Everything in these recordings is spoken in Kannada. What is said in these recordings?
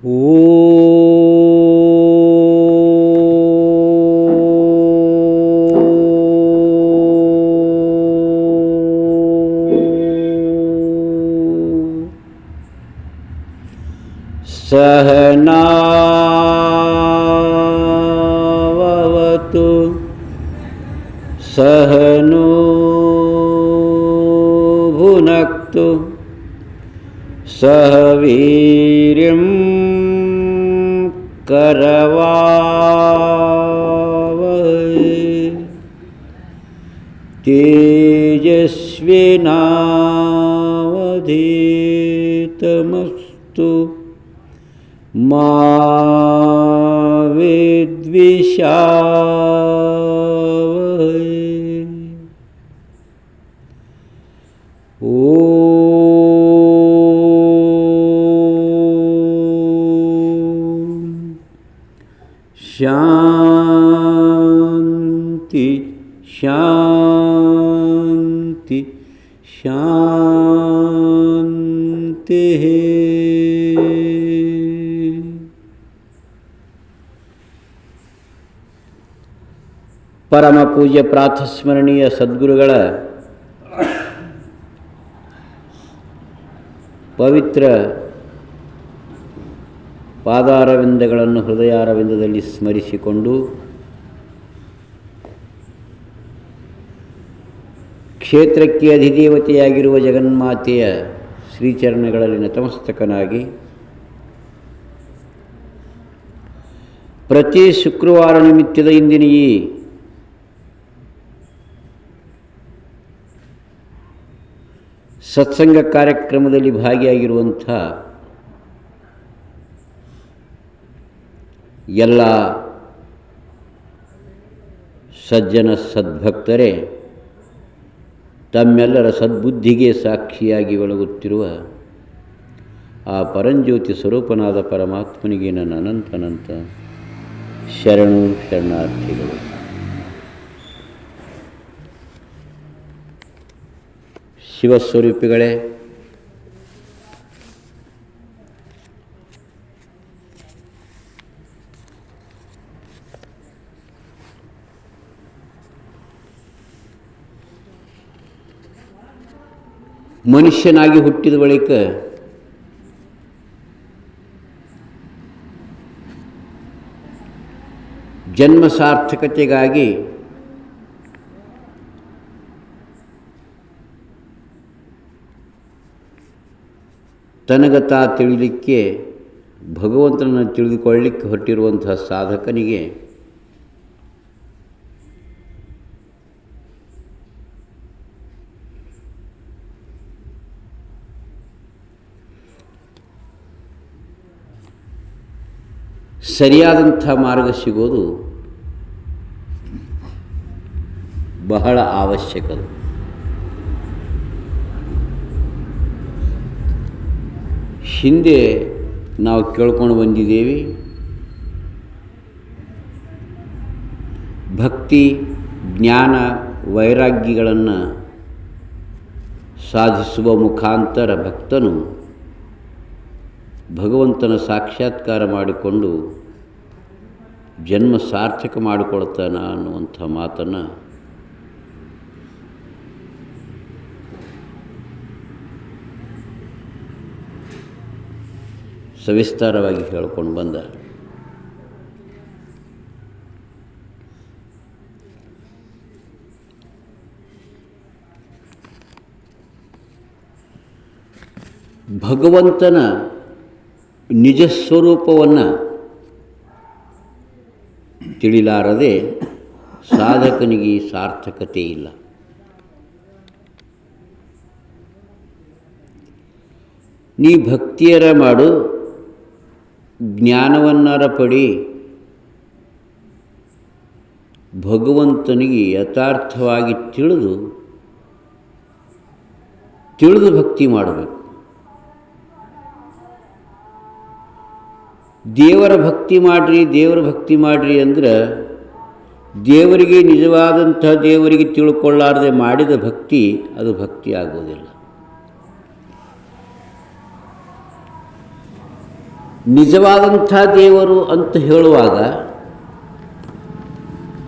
ಓ ಸಹನಾವವತು ಸಹನೋ ಭುನಕ್ತು ಸಹ ವೀರ್ಯಂ ಕರವಾವಹೈ ತೇಜಸ್ವಿನಾವಧೀತಮಸ್ತು ಮಾ ವಿದ್ವಿಷಾವಹೈ. ಶಾಂತಿ ಶಾಂತಿ ಶಾಂತಿ. ಪರಮ ಪೂಜ್ಯ ಪ್ರಾತಸ್ಮರಣೀಯ ಸದ್ಗುರುಗಳ ಪವಿತ್ರ ಪಾದಾರವಿಂದಗಳನ್ನು ಹೃದಯಾರವಿಂದದಲ್ಲಿ ಸ್ಮರಿಸಿಕೊಂಡು ಕ್ಷೇತ್ರಕ್ಕೆ ಅಧಿದೇವತೆಯಾಗಿರುವ ಜಗನ್ಮಾತೆಯ ಶ್ರೀಚರಣಗಳಲ್ಲಿ ನತಮಸ್ತಕನಾಗಿ ಪ್ರತಿ ಶುಕ್ರವಾರ ನಿಮಿತ್ತದ ಇಂದಿನ ಈ ಸತ್ಸಂಗ ಕಾರ್ಯಕ್ರಮದಲ್ಲಿ ಭಾಗಿಯಾಗಿರುವಂಥ ಎಲ್ಲ ಸಜ್ಜನ ಸದ್ಭಕ್ತರೇ, ತಮ್ಮೆಲ್ಲರ ಸದ್ಬುದ್ಧಿಗೆ ಸಾಕ್ಷಿಯಾಗಿ ಬೆಳಗುತ್ತಿರುವ ಆ ಪರಂಜ್ಯೋತಿ ಸ್ವರೂಪನಾದ ಪರಮಾತ್ಮನಿಗೆ ನನ್ನ ಅನಂತ ಶರಣು ಶರಣಾರ್ಥಿಗಳು. ಶಿವಸ್ವರೂಪಿಗಳೇ, ಮನುಷ್ಯನಾಗಿ ಹುಟ್ಟಿದ ಬಳಿಕ ಜನ್ಮ ಸಾರ್ಥಕತೆಗಾಗಿ ತನಗತಾ ತಿಳಿಲಿಕ್ಕೆ, ಭಗವಂತನನ್ನು ತಿಳಿದುಕೊಳ್ಳಲಿಕ್ಕೆ ಹೊರಟಿರುವಂತಹ ಸಾಧಕನಿಗೆ ಸರಿಯಾದಂಥ ಮಾರ್ಗ ಸಿಗೋದು ಬಹಳ ಅವಶ್ಯಕ. ಹಿಂದೆ ನಾವು ಕೇಳ್ಕೊಂಡು ಬಂದಿದ್ದೇವೆ, ಭಕ್ತಿ ಜ್ಞಾನ ವೈರಾಗ್ಯಗಳನ್ನು ಸಾಧಿಸುವ ಮುಖಾಂತರ ಭಕ್ತನು ಭಗವಂತನ ಸಾಕ್ಷಾತ್ಕಾರ ಮಾಡಿಕೊಂಡು ಜನ್ಮ ಸಾರ್ಥಕ ಮಾಡಿಕೊಳ್ತಾನ ಅನ್ನುವಂಥ ಮಾತನ್ನು ಸವಿಸ್ತಾರವಾಗಿ ಹೇಳಿಕೊಂಡು ಬಂದ. ಭಗವಂತನ ನಿಜ ಸ್ವರೂಪವನ್ನು ತಿಳಿಲಾರದೆ ಸಾಧಕನಿಗೆ ಸಾರ್ಥಕತೆ ಇಲ್ಲ. ನೀ ಭಕ್ತಿಯರ ಮಾಡು, ಜ್ಞಾನವನ್ನರ ಪಡಿ, ಭಗವಂತನಿಗೆ ಯಥಾರ್ಥವಾಗಿ ತಿಳಿದು ಭಕ್ತಿ ಮಾಡಬೇಕು. ದೇವರ ಭಕ್ತಿ ಮಾಡಿರಿ ಅಂದ್ರೆ ದೇವರಿಗೆ ನಿಜವಾದಂಥ ದೇವರಿಗೆ ತಿಳ್ಕೊಳ್ಳಾರದೆ ಮಾಡಿದ ಭಕ್ತಿ ಅದು ಭಕ್ತಿ ಆಗೋದಿಲ್ಲ. ನಿಜವಾದಂಥ ದೇವರು ಅಂತ ಹೇಳುವಾಗ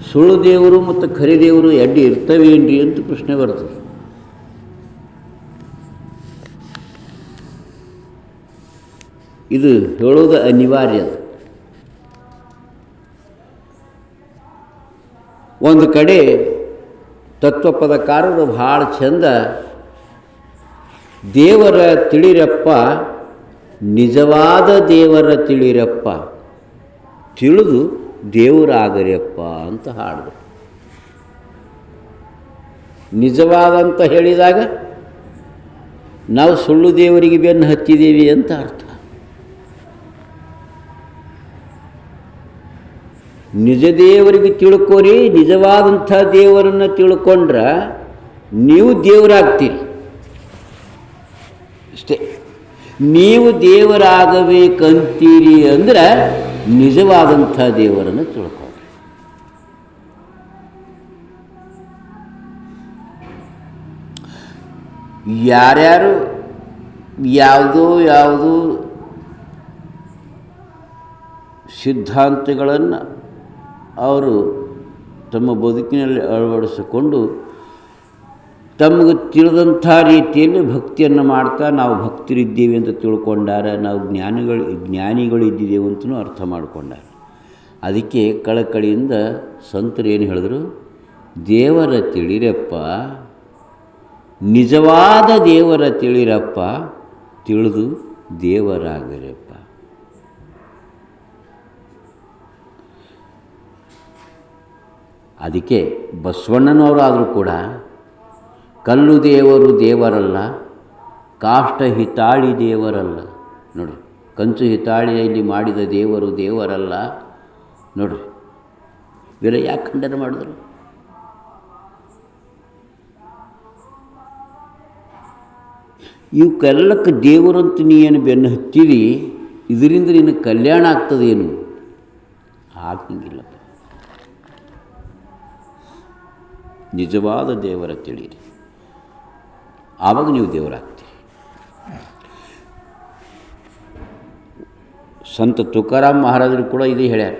ಸುಳ್ಳು ದೇವರು ಮತ್ತು ಖರೆ ದೇವರು ಎಡ್ಡಿ ಇರ್ತವೇನ್ರಿ ಅಂತ ಪ್ರಶ್ನೆ ಬರ್ತದೆ. ಇದು ಹೇಳೋದು ಅನಿವಾರ್ಯ. ಒಂದು ಕಡೆ ತತ್ವಪದಕಾರರು ಭಾಳ ಚಂದ ದೇವರ ತಿಳಿರಪ್ಪ, ನಿಜವಾದ ದೇವರ ತಿಳಿರಪ್ಪ, ತಿಳಿದು ದೇವರಾಗರಪ್ಪ ಅಂತ ಹಾಡಿದ್ರು. ನಿಜವಾದಂತ ಹೇಳಿದಾಗ ನಾವು ಸುಳ್ಳು ದೇವರಿಗೆ ಬೆನ್ನು ಹತ್ತಿದ್ದೀವಿ ಅಂತ ಅರ್ಥ. ನಿಜ ದೇವರಿಗೆ ತಿಳ್ಕೊರಿ, ನಿಜವಾದಂಥ ದೇವರನ್ನು ತಿಳ್ಕೊಂಡ್ರೆ ನೀವು ದೇವರಾಗ್ತೀರಿ ಅಷ್ಟೇ. ನೀವು ದೇವರಾಗಬೇಕಂತೀರಿ ಅಂದ್ರೆ ನಿಜವಾದಂಥ ದೇವರನ್ನು ತಿಳ್ಕೊಳ್ರಿ. ಯಾರ್ಯಾರು ಯಾವುದೋ ಸಿದ್ಧಾಂತಗಳನ್ನು ಅವರು ತಮ್ಮ ಬದುಕಿನಲ್ಲಿ ಅಳವಡಿಸಿಕೊಂಡು ತಮಗೆ ತಿಳಿದಂಥ ರೀತಿಯಲ್ಲಿ ಭಕ್ತಿಯನ್ನು ಮಾಡ್ತಾ ನಾವು ಭಕ್ತರಿದ್ದೀವಿ ಅಂತ ತಿಳ್ಕೊಂಡಾರ, ನಾವು ಜ್ಞಾನಿಗಳಿದ್ದೇವೆ ಅಂತಲೂ ಅರ್ಥ ಮಾಡಿಕೊಂಡಾರ. ಅದಕ್ಕೆ ಕಳಕಳಿಯಿಂದ ಸಂತರು ಏನು ಹೇಳಿದ್ರು, ದೇವರ ತಿಳಿರಪ್ಪ, ನಿಜವಾದ ದೇವರ ತಿಳಿರಪ್ಪ, ತಿಳಿದು ದೇವರಾಗರಪ್ಪ. ಅದಕ್ಕೆ ಬಸವಣ್ಣನವರಾದರೂ ಕೂಡ ಕಲ್ಲು ದೇವರು ದೇವರಲ್ಲ, ಕಾಷ್ಟ ಹಿತಾಳಿ ದೇವರಲ್ಲ. ನೋಡಿರಿ, ಕಂಚು ಹಿತಾಳಿಯಲ್ಲಿ ಮಾಡಿದ ದೇವರು ದೇವರಲ್ಲ. ನೋಡಿರಿ, ಇವೆಲ್ಲ ಯಾಕೆ ಖಂಡನೆ ಮಾಡಿದ್ರು? ಇವಕ್ಕೆಲ್ಲಕ್ಕೆ ದೇವರಂತ ನೀ ಏನು ಬೆನ್ನು ಹತ್ತಿದಿ, ಇದರಿಂದ ನಿನಗೆ ಕಲ್ಯಾಣ ಆಗ್ತದೇನು? ಆಗಂಗಿಲ್ಲಪ್ಪ. ನಿಜವಾದ ದೇವರ ತಿಳಿಯಿರಿ, ಆವಾಗ ನೀವು ದೇವರಾಗ್ತೀರಿ. ಸಂತ ತುಕಾರಾಮ್ ಮಹಾರಾಜರು ಕೂಡ ಇದೇ ಹೇಳ್ಯಾರ,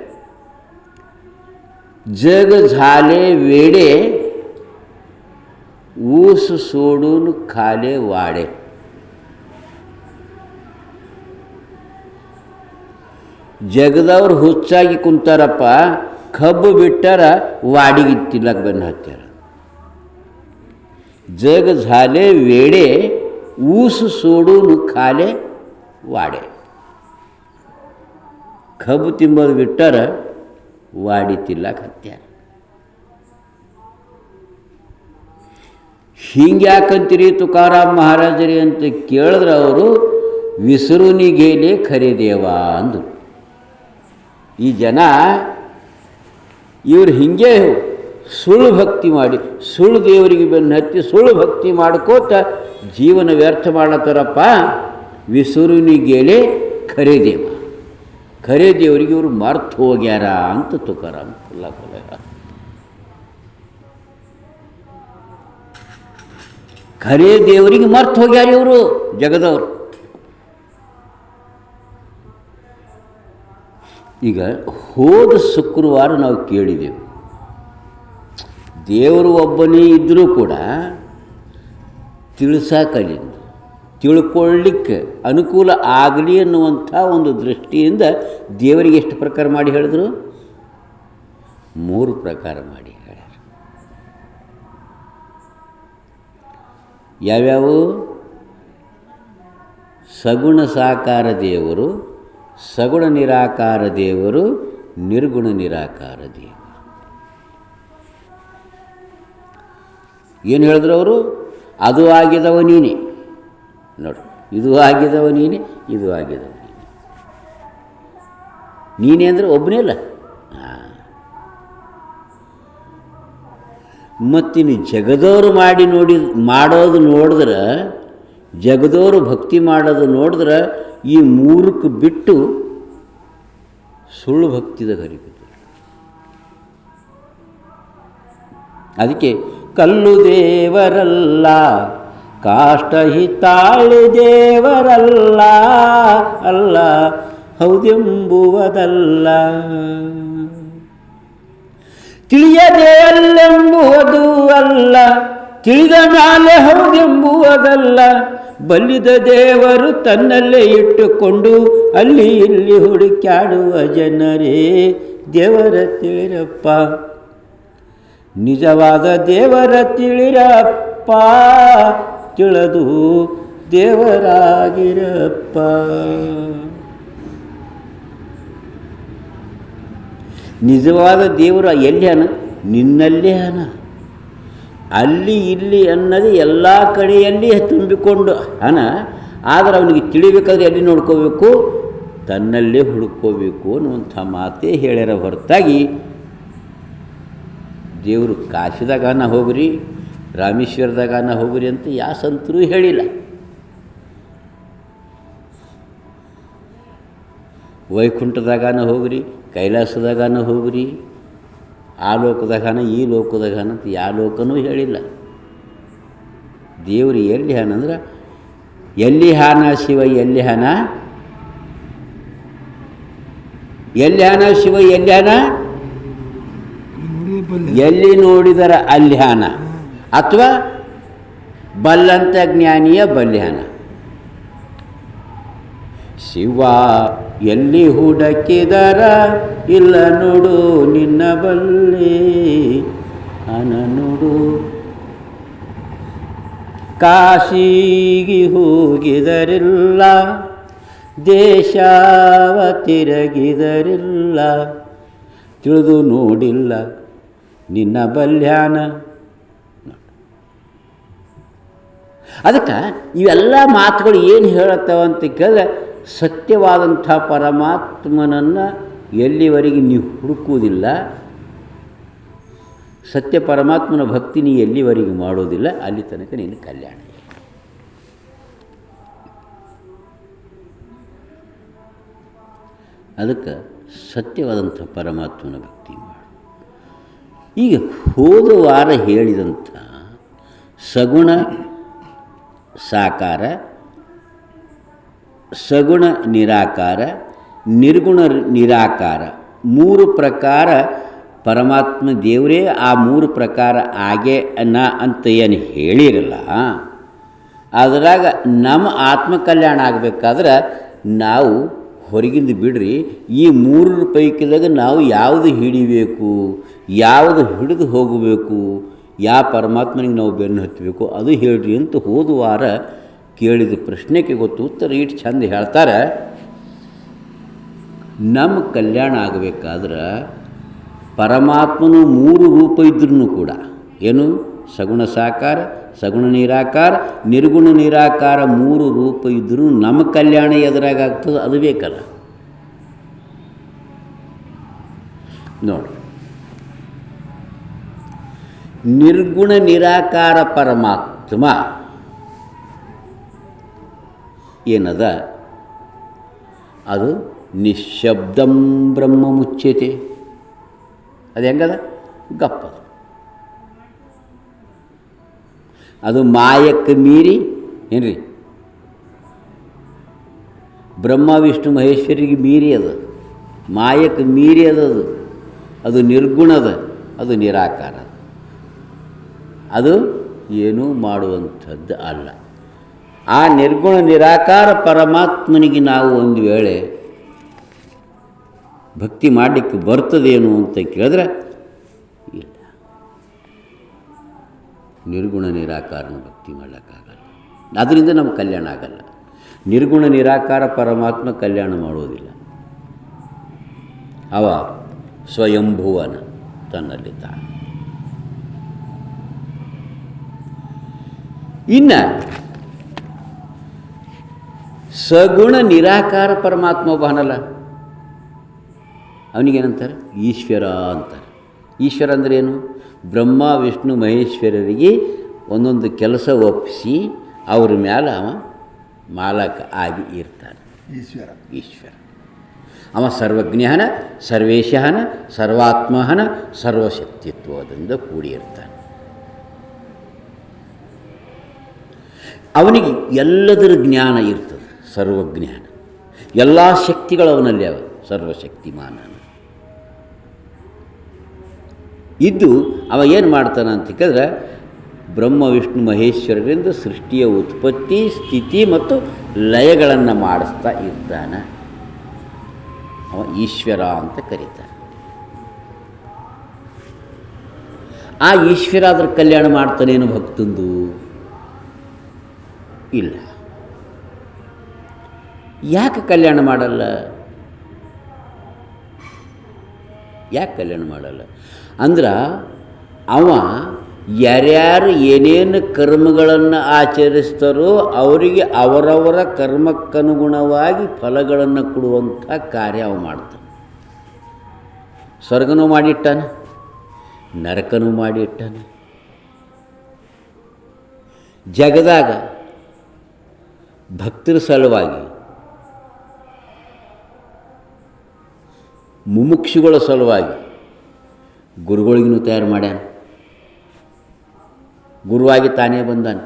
जग झाले वेडे ऊस सोडून खाले वाडे. ಜಗದವ್ರು ಹುಚ್ಚಾಗಿ ಕುಂತಾರಪ್ಪ, ಕಬ್ಬು ಬಿಟ್ಟಾರ ವಾಡಿಗೆ ತಿಲ್ಲಕ್ಕೆ ಬೆನ್ನು ಹತ್ಯಾರ. जग झाले वेडे ऊस सोडून खाले वाडे. ಕಬ್ಬು ತಿಂಬೋದು ಬಿಟ್ಟಾರ ವಾಡಿ ತಿಲ್ಲಕ್ಕೆ ಹತ್ಯಾರ. ಹಿಂಗ್ಯಾಕಂತೀರಿ ತುಕಾರಾಮ್ ಮಹಾರಾಜರಿ ಅಂತ ಕೇಳಿದ್ರೆ ಅವರು ವಿಸರುನಿಗೇಲೆ ಖರೆ ದೇವ ಅಂದರು. ಈ ಜನ ಇವರು ಹಿಂಗೆ ಸುಳ್ಳು ಭಕ್ತಿ ಮಾಡಿ, ಸುಳ್ಳು ದೇವರಿಗೆ ಬೆನ್ನು ಹತ್ತಿ ಸುಳ್ಳು ಭಕ್ತಿ ಮಾಡ್ಕೋತ ಜೀವನ ವ್ಯರ್ಥ ಮಾಡತ್ತಾರಪ್ಪ. ವಿಸರುನಿಗೇಲೆ ಖರೆ ದೇವ, ಖರೆ ದೇವರಿಗೆ ಇವರು ಮರ್ತು ಹೋಗ್ಯಾರ ಅಂತ ತುಕಾರಾಮ್ ಖರೆ ದೇವರಿಗೆ ಮರ್ತು ಹೋಗ್ಯಾರ ಇವರು ಜಗದವರು. ಈಗ ಹೋದ ಶುಕ್ರವಾರ ನಾವು ಕೇಳಿದೆವು, ದೇವರು ಒಬ್ಬನೇ ಇದ್ದರೂ ಕೂಡ ತಿಳಿಸಕಲಿಂದ ತಿಳ್ಕೊಳ್ಳಿಕ್ಕೆ ಅನುಕೂಲ ಆಗಲಿ ಅನ್ನುವಂಥ ಒಂದು ದೃಷ್ಟಿಯಿಂದ ದೇವರಿಗೆ ಎಷ್ಟು ಪ್ರಕಾರ ಮಾಡಿ ಹೇಳಿದ್ರು? 3 ಪ್ರಕಾರ ಮಾಡಿ ಹೇಳ್ಯಾರ. ಯಾವ್ಯಾವು? ಸಗುಣ ಸಾಕಾರ ದೇವರು, ಸಗುಣ ನಿರಾಕಾರ ದೇವರು, ನಿರ್ಗುಣ ನಿರಾಕಾರ ದೇವರು. ಏನು ಹೇಳಿದ್ರು ಅವರು? ಅದು ಆಗಿದವ ನೀನೆ. ನೋಡು, ಇದು ಆಗಿದವ ನೀನೆ, ಇದು ಆಗಿದವ ನೀನೆ. ನೀನೇ ಅಂದರೆ ಒಬ್ಬನೇ ಅಲ್ಲ. ಮತ್ತಿನ್ನು ಜಗದವರು ಮಾಡೋದು ನೋಡಿದ್ರೆ, ಜಗದವರು ಭಕ್ತಿ ಮಾಡೋದು ನೋಡಿದ್ರೆ ಈ 3ಕ್ಕೆ ಬಿಟ್ಟು ಸುಳ್ಳು ಭಕ್ತಿದ ಹರಿಬಿದ್ದು. ಅದಕ್ಕೆ ಕಲ್ಲು ದೇವರಲ್ಲ, ಕಾಷ್ಟ ಹಿತಾಳಿ ದೇವರಲ್ಲ, ಅಲ್ಲ ಹೌದೆಂಬುವುದಲ್ಲ. ತಿಳಿಯದೆ ಅಲ್ಲೆಂಬುವುದು ಅಲ್ಲ, ತಿಳಿದ ಮೇಲೆ ಹೌದೆಂಬುವುದಲ್ಲ. ಬಲ್ಲಿದ ದೇವರು ತನ್ನಲ್ಲೇ ಇಟ್ಟುಕೊಂಡು ಅಲ್ಲಿ ಇಲ್ಲಿ ಹುಡುಕ್ಯಾಡುವ ಜನರೇ ದೇವರ ತಿಳಿರಪ್ಪ. ನಿಜವಾದ ದೇವರ ತಿಳಿರಪ್ಪ, ತಿಳಿದು ದೇವರಾಗಿರಪ್ಪ. ನಿಜವಾದ ದೇವರು ಎಲ್ಲಿ ಅನ? ನಿನ್ನಲ್ಲೇ ಅನ. ಅಲ್ಲಿ ಇಲ್ಲಿ ಅನ್ನೋದು ಎಲ್ಲ ಕಡೆಯಲ್ಲಿ ತುಂಬಿಕೊಂಡು ಅನ. ಆದರೆ ಅವನಿಗೆ ತಿಳಿಬೇಕಾದ್ರೆ ಎಲ್ಲಿ ನೋಡ್ಕೋಬೇಕು? ತನ್ನಲ್ಲೇ ಹುಡುಕೋಬೇಕು ಅನ್ನುವಂಥ ಮಾತೇ ಹೇಳ್ಯಾರ ಹೊರತಾಗಿ ದೇವರು ಕಾಶಿದಾಗನ ಹೋಗ್ರಿ, ರಾಮೇಶ್ವರದಾಗನ ಹೋಗ್ರಿ ಅಂತ ಯಾವ ಸಂತರೂ ಹೇಳಿಲ್ಲ. ವೈಕುಂಠದಾಗನ ಹೋಗ್ರಿ, ಕೈಲಾಸದಾಗನ ಹೋಗ್ರಿ, ಆ ಲೋಕದಾಗನ ಈ ಲೋಕದಾಗನ ಅಂತ ಯಾವ ಲೋಕನೂ ಹೇಳಿಲ್ಲ. ದೇವರು ಎಲ್ಲಿ ಹಾನ ಅಂದ್ರೆ ಎಲ್ಲಿ ಹಾನ ಶಿವ ಎಲ್ಲಿ ಹಾನ, ಎಲ್ಲಿ ಹಾನ ಶಿವ ಎಲ್ಲಿ ಹಾನ, ಎಲ್ಲಿ ನೋಡಿದರ ಅಲ್ಲಿ ಹಾನ, ಅಥವಾ ಬಲ್ಲಂತ ಜ್ಞಾನಿಯ ಬಲ್ಯಾನ. ಶಿವ ಎಲ್ಲಿ ಹುಡುಕಿದರ ಇಲ್ಲ ನೋಡು ನಿನ್ನ ಬಲ್ಲೆ ಅನ ನೋಡು. ಕಾಶಿಗೆ ಹೋಗಿದರಿಲ್ಲ, ದೇಶವ ತಿರುಗಿದರಿಲ್ಲ, ತಿಳಿದು ನೋಡಿಲ್ಲ ನಿನ್ನ ಬಲ್ಯಾನ. ಅದಕ್ಕೆ ಇವೆಲ್ಲ ಮಾತುಗಳು ಏನು ಹೇಳುತ್ತವಂತ ಕೇಳಿದ್ರೆ, ಸತ್ಯವಾದಂಥ ಪರಮಾತ್ಮನನ್ನು ಎಲ್ಲಿವರೆಗೆ ನೀವು ಹುಡುಕುವುದಿಲ್ಲ, ಸತ್ಯ ಪರಮಾತ್ಮನ ಭಕ್ತಿ ನೀ ಎಲ್ಲಿವರೆಗೆ ಮಾಡೋದಿಲ್ಲ, ಅಲ್ಲಿ ತನಕ ನೀನು ಕಲ್ಯಾಣ. ಅದಕ್ಕೆ ಸತ್ಯವಾದಂಥ ಪರಮಾತ್ಮನ ಭಕ್ತಿ ಮಾಡು. ಈಗ ಹೋದ ವಾರ ಹೇಳಿದಂಥ ಸಗುಣ ಸಾಕಾರ, ಸಗುಣ ನಿರಾಕಾರ, ನಿರ್ಗುಣ ನಿರಾಕಾರ, ಮೂರು ಪ್ರಕಾರ ಪರಮಾತ್ಮ ದೇವರೇ ಆ ಮೂರು ಪ್ರಕಾರ ಆಗೇ ಅಂತ ಏನು ಹೇಳಿರಲ್ಲ. ಅದರಾಗ ನಮ್ಮ ಆತ್ಮಕಲ್ಯಾಣ ಆಗಬೇಕಾದ್ರೆ ನಾವು ಹೊರಗಿಂದ ಬಿಡ್ರಿ, ಈ ಮೂರರ ಪೈಕಿದಾಗ ನಾವು ಯಾವುದು ಹಿಡಿಬೇಕು, ಯಾವುದು ಹಿಡಿದು ಹೋಗಬೇಕು, ಯಾವ ಪರಮಾತ್ಮನಿಗೆ ನಾವು ಬೆನ್ನು ಹತ್ತಬೇಕು ಅದು ಹೇಳ್ರಿ ಅಂತ ಹೋದ ವಾರ ಕೇಳಿದ ಪ್ರಶ್ನೆಗೆ ಗೊತ್ತು ಉತ್ತರ ಇಟ್ಟು ಚಂದ ಹೇಳ್ತಾರೆ. ನಮ್ಮ ಕಲ್ಯಾಣ ಆಗಬೇಕಾದ್ರೆ ಪರಮಾತ್ಮನು ಮೂರು ರೂಪ ಇದ್ರೂ ಕೂಡ, ಏನು ಸಗುಣ ಸಾಕಾರ, ಸಗುಣ ನಿರಾಕಾರ, ನಿರ್ಗುಣ ನಿರಾಕಾರ ಮೂರು ರೂಪ ಇದ್ದರೂ ನಮ್ಮ ಕಲ್ಯಾಣ ಎದುರಾಗ ಆಗ್ತದೆ, ಅದು ಬೇಕಲ್ಲ. ನೋಡಿ, ನಿರ್ಗುಣ ನಿರಾಕಾರ ಪರಮಾತ್ಮ ಏನದ, ಅದು ನಿಶ್ಶಬ್ದಂ ಬ್ರಹ್ಮ ಮುಚ್ಯತೆ. ಅದು ಹೆಂಗದ? ಗಪ್ಪದು. ಅದು ಮಾಯಕ್ಕೆ ಮೀರಿ ಏನ್ರಿ, ಬ್ರಹ್ಮ ವಿಷ್ಣು ಮಹೇಶ್ವರಿಗೆ ಮೀರಿ ಅದು, ಮಾಯಕ್ಕೆ ಮೀರಿ ಅದದು. ಅದು ನಿರ್ಗುಣದ, ಅದು ನಿರಾಕಾರ, ಅದು ಏನೂ ಮಾಡುವಂಥದ್ದು ಅಲ್ಲ. ಆ ನಿರ್ಗುಣ ನಿರಾಕಾರ ಪರಮಾತ್ಮನಿಗೆ ನಾವು ಒಂದು ವೇಳೆ ಭಕ್ತಿ ಮಾಡಲಿಕ್ಕೆ ಬರ್ತದೇನು ಅಂತ ಕೇಳಿದ್ರೆ ಇಲ್ಲ. ನಿರ್ಗುಣ ನಿರಾಕಾರನ ಭಕ್ತಿ ಮಾಡೋಕ್ಕಾಗಲ್ಲ, ಅದರಿಂದ ನಮ್ಗೆ ಕಲ್ಯಾಣ ಆಗಲ್ಲ. ನಿರ್ಗುಣ ನಿರಾಕಾರ ಪರಮಾತ್ಮ ಕಲ್ಯಾಣ ಮಾಡೋದಿಲ್ಲ. ಅವ ಸ್ವಯಂಭುವನ ತನ್ನಲ್ಲಿ ತಾನು. ಇನ್ನು ಸಗುಣ ನಿರಾಕಾರ ಪರಮಾತ್ಮ ಒಬ್ಬನಲ್ಲ, ಅವನಿಗೇನಂತಾರೆ? ಈಶ್ವರ ಅಂತಾರೆ. ಈಶ್ವರ ಅಂದರೆ ಏನು? ಬ್ರಹ್ಮ ವಿಷ್ಣು ಮಹೇಶ್ವರರಿಗೆ ಒಂದೊಂದು ಕೆಲಸ ಒಪ್ಪಿಸಿ ಅವ್ರ ಮೇಲೆ ಅವ ಮಾಲಕ ಆಗಿ ಇರ್ತಾನೆ. ಈಶ್ವರ ಅವ ಸರ್ವಜ್ಞನ, ಸರ್ವೇಶನ, ಸರ್ವಾತ್ಮನ, ಸರ್ವಶಕ್ತಿತ್ವದಿಂದ ಕೂಡಿರ್ತಾನೆ. ಅವನಿಗೆ ಎಲ್ಲದರ ಜ್ಞಾನ ಇರ್ತದೆ, ಸರ್ವಜ್ಞಾನ. ಎಲ್ಲ ಶಕ್ತಿಗಳು ಅವನಲ್ಲಿ ಅವ, ಸರ್ವಶಕ್ತಿಮಾನನು ಇದ್ದು ಅವ ಏನು ಮಾಡ್ತಾನೆ ಅಂತ ಕೇಳಿದ್ರೆ ಬ್ರಹ್ಮ ವಿಷ್ಣು ಮಹೇಶ್ವರರಿಂದ ಸೃಷ್ಟಿಯ ಉತ್ಪತ್ತಿ ಸ್ಥಿತಿ ಮತ್ತು ಲಯಗಳನ್ನು ಮಾಡಿಸ್ತಾ ಇದ್ದಾನೆ. ಅವ ಈಶ್ವರ ಅಂತ ಕರೀತಾರೆ. ಆ ಈಶ್ವರ ಅದ್ರ ಕಲ್ಯಾಣ ಮಾಡ್ತಾನೇನು ಭಕ್ತಂದು ಇಲ್ಲ. ಯಾಕೆ ಕಲ್ಯಾಣ ಮಾಡಲ್ಲ? ಯಾಕೆ ಕಲ್ಯಾಣ ಮಾಡಲ್ಲ ಅಂದ್ರೆ ಅವ ಯಾರ್ಯಾರು ಏನೇನು ಕರ್ಮಗಳನ್ನು ಆಚರಿಸ್ತಾರೋ ಅವರಿಗೆ ಅವರವರ ಕರ್ಮಕ್ಕನುಗುಣವಾಗಿ ಫಲಗಳನ್ನು ಕೊಡುವಂಥ ಕಾರ್ಯ ಅವ ಮಾಡ್ತಾನೆ. ಸ್ವರ್ಗನೂ ಮಾಡಿಟ್ಟಾನೆ, ನರಕನೂ ಮಾಡಿಟ್ಟಾನೆ. ಜಗದಾಗ ಭಕ್ತರ ಸಲುವಾಗಿ, ಮುಮುಕ್ಷುಗಳ ಸಲುವಾಗಿ ಗುರುಗಳಿಗೂ ತಯಾರು ಮಾಡ್ಯಾನ. ಗುರುವಾಗಿ ತಾನೇ ಬಂದಾನೆ,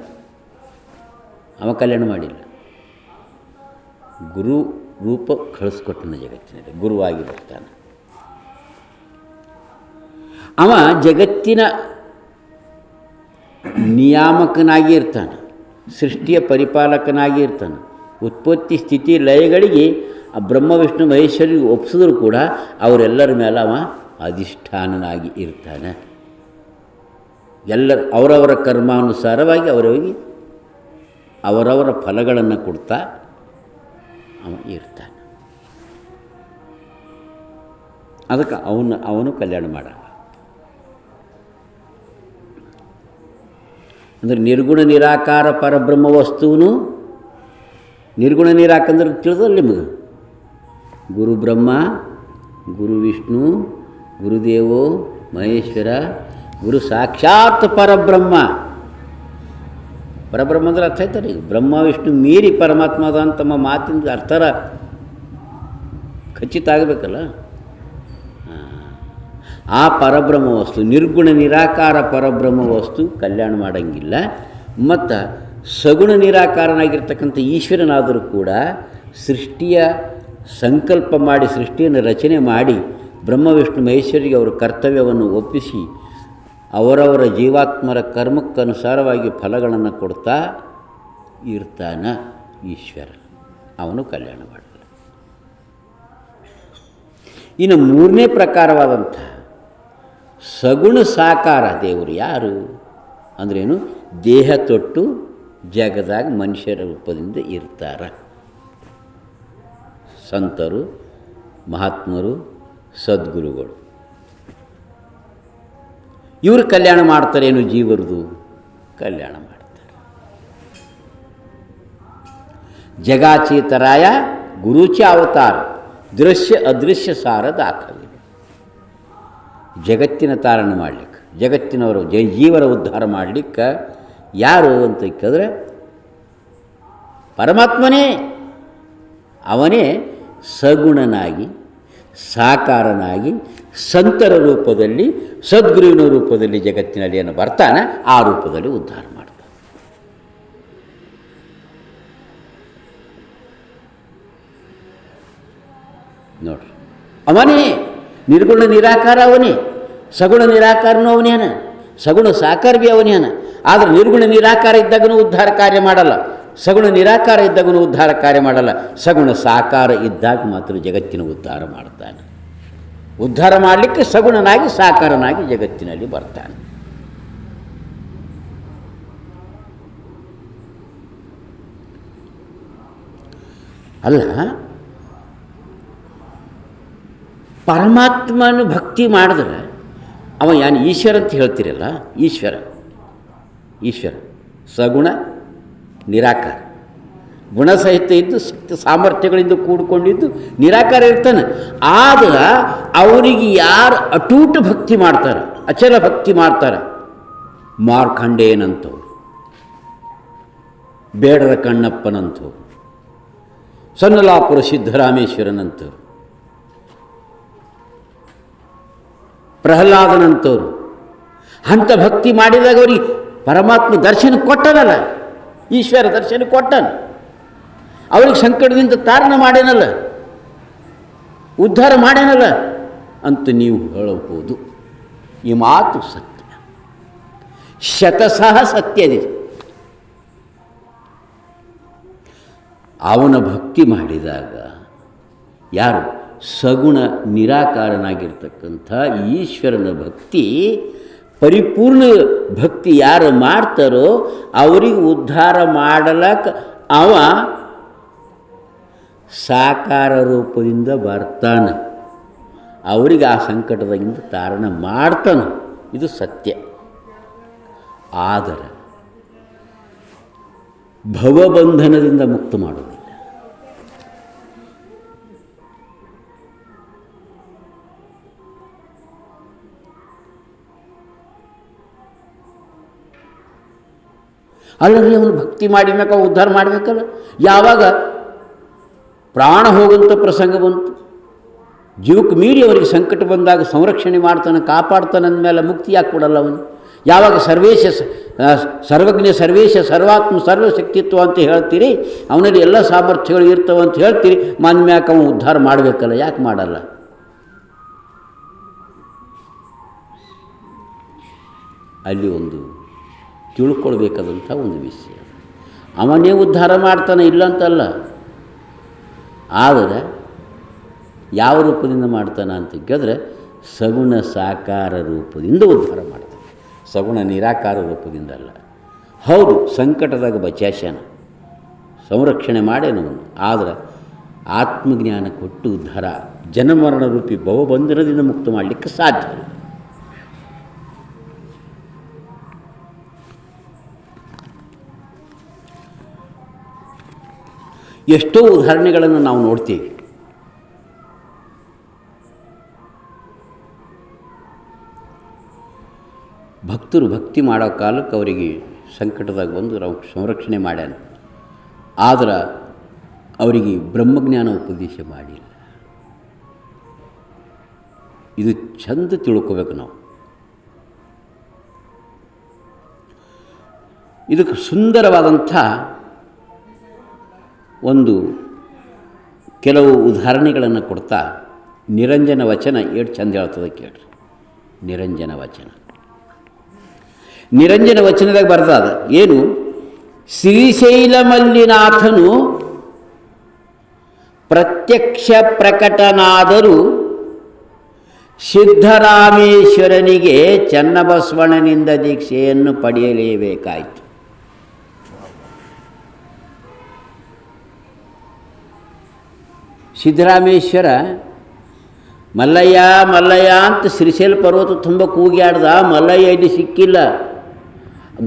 ಅವ ಕಲ್ಯಾಣ ಮಾಡಿಲ್ಲ. ಗುರು ರೂಪ ಕಳಿಸ್ಕೊಟ್ಟನ ಜಗತ್ತಿನಲ್ಲಿ, ಗುರುವಾಗಿ ಬರ್ತಾನೆ. ಅವ ಜಗತ್ತಿನ ನಿಯಾಮಕನಾಗಿ ಇರ್ತಾನೆ, ಸೃಷ್ಟಿಯ ಪರಿಪಾಲಕನಾಗಿ ಇರ್ತಾನೆ. ಉತ್ಪತ್ತಿ ಸ್ಥಿತಿ ಲಯಗಳಿಗೆ ಆ ಬ್ರಹ್ಮ ವಿಷ್ಣು ಮಹೇಶ್ವರಿಗೆ ಒಪ್ಪಿಸಿದ್ರು ಕೂಡ ಅವರೆಲ್ಲರ ಮೇಲೆ ಅವ ಅಧಿಷ್ಠಾನನಾಗಿ ಇರ್ತಾನೆ. ಎಲ್ಲರ ಅವರವರ ಕರ್ಮಾನುಸಾರವಾಗಿ ಅವರವರಿಗೆ ಅವರವರ ಫಲಗಳನ್ನು ಕೊಡ್ತಾ ಅವ ಇರ್ತಾನೆ. ಅದಕ್ಕೆ ಅವನು ಕಲ್ಯಾಣ ಮಾಡಲ್ಲ. ಅಂದರೆ ನಿರ್ಗುಣ ನಿರಾಕಾರ ಪರಬ್ರಹ್ಮ ವಸ್ತುವೂ ನಿರ್ಗುಣ ನಿರಾಕಂದ್ರೆ ತಿಳಿದಲ್ಲ ನಿಮಗೆ. ಗುರು ಬ್ರಹ್ಮ, ಗುರು ವಿಷ್ಣು, ಗುರುದೇವೋ ಮಹೇಶ್ವರ, ಗುರು ಸಾಕ್ಷಾತ್ ಪರಬ್ರಹ್ಮ. ಪರಬ್ರಹ್ಮ ಅಂದ್ರೆ ಅರ್ಥ ಆಯ್ತಾರೆ. ಈಗ ಬ್ರಹ್ಮ ವಿಷ್ಣು ಮೀರಿ ಪರಮಾತ್ಮ ಅದ ಅಂತ ತಮ್ಮ ಮಾತಿನ ಅರ್ಥರ ಖಚಿತ ಆಗಬೇಕಲ್ಲ. ಆ ಪರಬ್ರಹ್ಮ ವಸ್ತು, ನಿರ್ಗುಣ ನಿರಾಕಾರ ಪರಬ್ರಹ್ಮ ವಸ್ತು ಕಲ್ಯಾಣ ಮಾಡೋಂಗಿಲ್ಲ. ಮತ್ತು ಸಗುಣ ನಿರಾಕಾರನಾಗಿರ್ತಕ್ಕಂಥ ಈಶ್ವರನಾದರೂ ಕೂಡ ಸೃಷ್ಟಿಯ ಸಂಕಲ್ಪ ಮಾಡಿ, ಸೃಷ್ಟಿಯನ್ನು ರಚನೆ ಮಾಡಿ, ಬ್ರಹ್ಮ ವಿಷ್ಣು ಮಹೇಶ್ವರಿಗೆ ಅವರ ಕರ್ತವ್ಯವನ್ನು ಒಪ್ಪಿಸಿ ಅವರವರ ಜೀವಾತ್ಮರ ಕರ್ಮಕ್ಕನುಸಾರವಾಗಿ ಫಲಗಳನ್ನು ಕೊಡ್ತಾ ಇರ್ತಾನೆ ಈಶ್ವರ. ಅವನು ಕಲ್ಯಾಣ ಮಾಡಲ್ಲ. ಇನ್ನು ಮೂರನೇ ಪ್ರಕಾರವಾದಂಥ ಸಗುಣ ಸಾಕಾರ ದೇವರು ಯಾರು ಅಂದ್ರೇನು? ದೇಹ ತೊಟ್ಟು ಜಗದಾಗ ಮನುಷ್ಯರ ರೂಪದಿಂದ ಇರ್ತಾರೆ. ಸಂತರು, ಮಹಾತ್ಮರು, ಸದ್ಗುರುಗಳು ಇವರು ಕಲ್ಯಾಣ ಮಾಡ್ತಾರೇನು? ಜೀವರದು ಕಲ್ಯಾಣ ಮಾಡ್ತಾರೆ. ಜಗಾಚೇತರಾಯ ಗುರುಚಿ ಅವತಾರ ದೃಶ್ಯ ಅದೃಶ್ಯ ಸಾರ ದಾಖಲೆ. ಜಗತ್ತಿನ ತಾರಣ ಮಾಡಲಿಕ್ಕೆ, ಜಗತ್ತಿನವರು ಜೀವರ ಉದ್ಧಾರ ಮಾಡಲಿಕ್ಕೆ ಯಾರು ಅಂತ ಕೇಳಿದ್ರೆ ಪರಮಾತ್ಮನೇ. ಅವನೇ ಸಗುಣನಾಗಿ, ಸಾಕಾರನಾಗಿ, ಸಂತರ ರೂಪದಲ್ಲಿ, ಸದ್ಗುರುವಿನ ರೂಪದಲ್ಲಿ ಜಗತ್ತಿನಲ್ಲಿ ಏನು ಬರ್ತಾನೆ ಆ ರೂಪದಲ್ಲಿ ಉದ್ಧಾರ ಮಾಡ್ತಾನೆ. ನೋಡ್ರಿ, ಅವನೇ ನಿರ್ಗುಣ ನಿರಾಕಾರ, ಅವನೇ ಸಗುಣ ನಿರಾಕಾರನೂ ಅವನೇನ, ಸಗುಣ ಸಾಕಾರ ಭೀ ಅವನೇನ. ಆದರೆ ನಿರ್ಗುಣ ನಿರಾಕಾರ ಇದ್ದಾಗನೂ ಉದ್ಧಾರ ಕಾರ್ಯ ಮಾಡಲ್ಲ, ಸಗುಣ ನಿರಾಕಾರ ಇದ್ದಾಗನೂ ಉದ್ಧಾರ ಕಾರ್ಯ ಮಾಡಲ್ಲ. ಸಗುಣ ಸಾಕಾರ ಇದ್ದಾಗ ಮಾತ್ರ ಜಗತ್ತಿನ ಉದ್ಧಾರ ಮಾಡ್ತಾನೆ. ಉದ್ಧಾರ ಮಾಡಲಿಕ್ಕೆ ಸಗುಣನಾಗಿ ಸಾಕಾರನಾಗಿ ಜಗತ್ತಿನಲ್ಲಿ ಬರ್ತಾನೆ. ಅಲ್ಲ, ಪರಮಾತ್ಮನ ಭಕ್ತಿ ಮಾಡಿದ್ರೆ ಅವ ಯಾನು ಈಶ್ವರ ಅಂತ ಹೇಳ್ತೀರಲ್ಲ, ಈಶ್ವರ ಸಗುಣ ನಿರಾಕಾರ, ಗುಣಸಹಿತ ಇದ್ದು ಶಕ್ತಿ ಸಾಮರ್ಥ್ಯಗಳಿಂದ ಕೂಡಿಕೊಂಡಿದ್ದು ನಿರಾಕಾರ ಇರ್ತಾನೆ. ಆದ್ರೆ ಅವರಿಗೆ ಯಾರು ಅಟೂಟ ಭಕ್ತಿ ಮಾಡ್ತಾರೆ, ಅಚಲ ಭಕ್ತಿ ಮಾಡ್ತಾರೆ, ಮಾರ್ಕಂಡೇಯನಂಥವ್ರು, ಬೇಡರ ಕಣ್ಣಪ್ಪನಂಥವ್ರು, ಸನ್ನಲಾಪುರ ಸಿದ್ದರಾಮೇಶ್ವರನಂಥವ್ರು, ಪ್ರಹ್ಲಾದನಂಥವ್ರು, ಅಂಥ ಭಕ್ತಿ ಮಾಡಿದಾಗ ಅವ್ರಿಗೆ ಪರಮಾತ್ಮ ದರ್ಶನ ಕೊಟ್ಟನಲ್ಲ, ಈಶ್ವರ ದರ್ಶನ ಕೊಟ್ಟನು. ಅವ್ರಿಗೆ ಸಂಕಟದಿಂದ ತಾರಣ ಮಾಡೇನಲ್ಲ, ಉದ್ಧಾರ ಮಾಡೇನಲ್ಲ ಅಂತ ನೀವು ಹೇಳಬಹುದು. ಈ ಮಾತು ಸತ್ಯ, ಶತಸಹ ಸತ್ಯದಿದೆ. ಅವನ ಭಕ್ತಿ ಮಾಡಿದಾಗ ಯಾರು ಸಗುಣ ನಿರಾಕಾರನಾಗಿರ್ತಕ್ಕಂಥ ಈಶ್ವರನ ಭಕ್ತಿ, ಪರಿಪೂರ್ಣ ಭಕ್ತಿ ಯಾರು ಮಾಡ್ತಾರೋ ಅವರಿಗೆ ಉದ್ಧಾರ ಮಾಡಲಕ್ಕೆ ಅವ ಸಾಕಾರ ರೂಪದಿಂದ ಬರ್ತಾನೆ, ಅವರಿಗೆ ಆ ಸಂಕಟದಿಂದ ತಾರಣ ಮಾಡ್ತಾನೆ. ಇದು ಸತ್ಯ. ಆದರೆ ಭವಬಂಧನದಿಂದ ಮುಕ್ತ ಮಾಡೋದಿಲ್ಲ. ಅಲ್ಲರಿ ಅವನು ಭಕ್ತಿ ಮಾಡಿದ್ಮ್ಯಾಕ ಉದ್ಧಾರ ಮಾಡಬೇಕಲ್ಲ. ಯಾವಾಗ ಪ್ರಾಣ ಹೋಗುವಂಥ ಪ್ರಸಂಗ ಬಂತು, ಜೀವಕ್ಕೆ ಮೀರಿ ಅವರಿಗೆ ಸಂಕಟ ಬಂದಾಗ ಸಂರಕ್ಷಣೆ ಮಾಡ್ತಾನೆ, ಕಾಪಾಡ್ತಾನೆ ಅಂದಮೇಲೆ ಮುಕ್ತಿ ಯಾಕೆ ಕೊಡಲ್ಲ ಅವನು? ಯಾವಾಗ ಸರ್ವಜ್ಞ ಸರ್ವೇಶ ಸರ್ವಾತ್ಮ ಸರ್ವಶಕ್ತಿತ್ವ ಅಂತ ಹೇಳ್ತೀರಿ, ಅವನಲ್ಲಿ ಎಲ್ಲ ಸಾಮರ್ಥ್ಯಗಳು ಇರ್ತವೆ ಅಂತ ಹೇಳ್ತೀರಿ, ಮಾನ್ಮ್ಯಾಕ ಅವನು ಉದ್ಧಾರ ಮಾಡಬೇಕಲ್ಲ, ಯಾಕೆ ಮಾಡಲ್ಲ? ಅಲ್ಲಿ ಒಂದು ತಿಳ್ಕೊಳ್ಬೇಕಾದಂಥ ಒಂದು ವಿಷಯ. ಅವನೇ ಉದ್ಧಾರ ಮಾಡ್ತಾನೆ ಇಲ್ಲ ಅಂತಲ್ಲ, ಆದರೆ ಯಾವ ರೂಪದಿಂದ ಮಾಡ್ತಾನೆ ಅಂತ ಕೇಳಿದ್ರೆ ಸಗುಣ ಸಾಕಾರ ರೂಪದಿಂದ ಉದ್ಧಾರ ಮಾಡ್ತಾನೆ, ಸಗುಣ ನಿರಾಕಾರ ರೂಪದಿಂದ ಅಲ್ಲ. ಹೌದು, ಸಂಕಟದಾಗ ಬಚಾಶನ ಸಂರಕ್ಷಣೆ ಮಾಡೇನವನು, ಆದರೆ ಆತ್ಮಜ್ಞಾನ ಕೊಟ್ಟು ಉದ್ಧಾರ ಜನಮರಣ ರೂಪಿ ಭವಬಂಧನದಿಂದ ಮುಕ್ತ ಮಾಡಲಿಕ್ಕೆ ಸಾಧ್ಯ ಇಲ್ಲ. ಎಷ್ಟೋ ಉದಾಹರಣೆಗಳನ್ನು ನಾವು ನೋಡ್ತೀವಿ. ಭಕ್ತರು ಭಕ್ತಿ ಮಾಡೋ ಕಾಲಕ್ಕೆ ಅವರಿಗೆ ಸಂಕಟದಾಗ ಬಂದು ನಾವು ಸಂರಕ್ಷಣೆ ಮಾಡ್ಯಾನ, ಆದ್ರೆ ಅವರಿಗೆ ಬ್ರಹ್ಮಜ್ಞಾನ ಉಪದೇಶ ಮಾಡಿಲ್ಲ. ಇದು ಚಂದ ತಿಳ್ಕೋಬೇಕು ನಾವು. ಇದಕ್ಕೆ ಸುಂದರವಾದಂಥ ಒಂದು ಕೆಲವು ಉದಾಹರಣೆಗಳನ್ನು ಕೊಡ್ತಾ ನಿರಂಜನ ವಚನ ಎಷ್ಟು ಚಂದ ಹೇಳ್ತದೆ ಕೇಳ್ರಿ. ನಿರಂಜನ ವಚನ, ನಿರಂಜನ ವಚನದಾಗ ಬರ್ತದ ಏನು? ಶ್ರೀಶೈಲ ಮಲ್ಲಿನಾಥನು ಪ್ರತ್ಯಕ್ಷ ಪ್ರಕಟನಾದರೂ ಸಿದ್ಧರಾಮೇಶ್ವರನಿಗೆ ಚನ್ನಬಸವಣ್ಣನಿಂದ ದೀಕ್ಷೆಯನ್ನು ಪಡೆಯಲೇಬೇಕಾಯಿತು. ಸಿದ್ದರಾಮೇಶ್ವರ ಮಲ್ಲಯ್ಯ ಮಲ್ಲಯ್ಯ ಅಂತ ಶ್ರೀಶೈಲ ಪರ್ವತ ತುಂಬ ಕೂಗ್ಯಾಡ್ದ, ಮಲ್ಲಯ್ಯ ಇಲ್ಲಿ ಸಿಕ್ಕಿಲ್ಲ.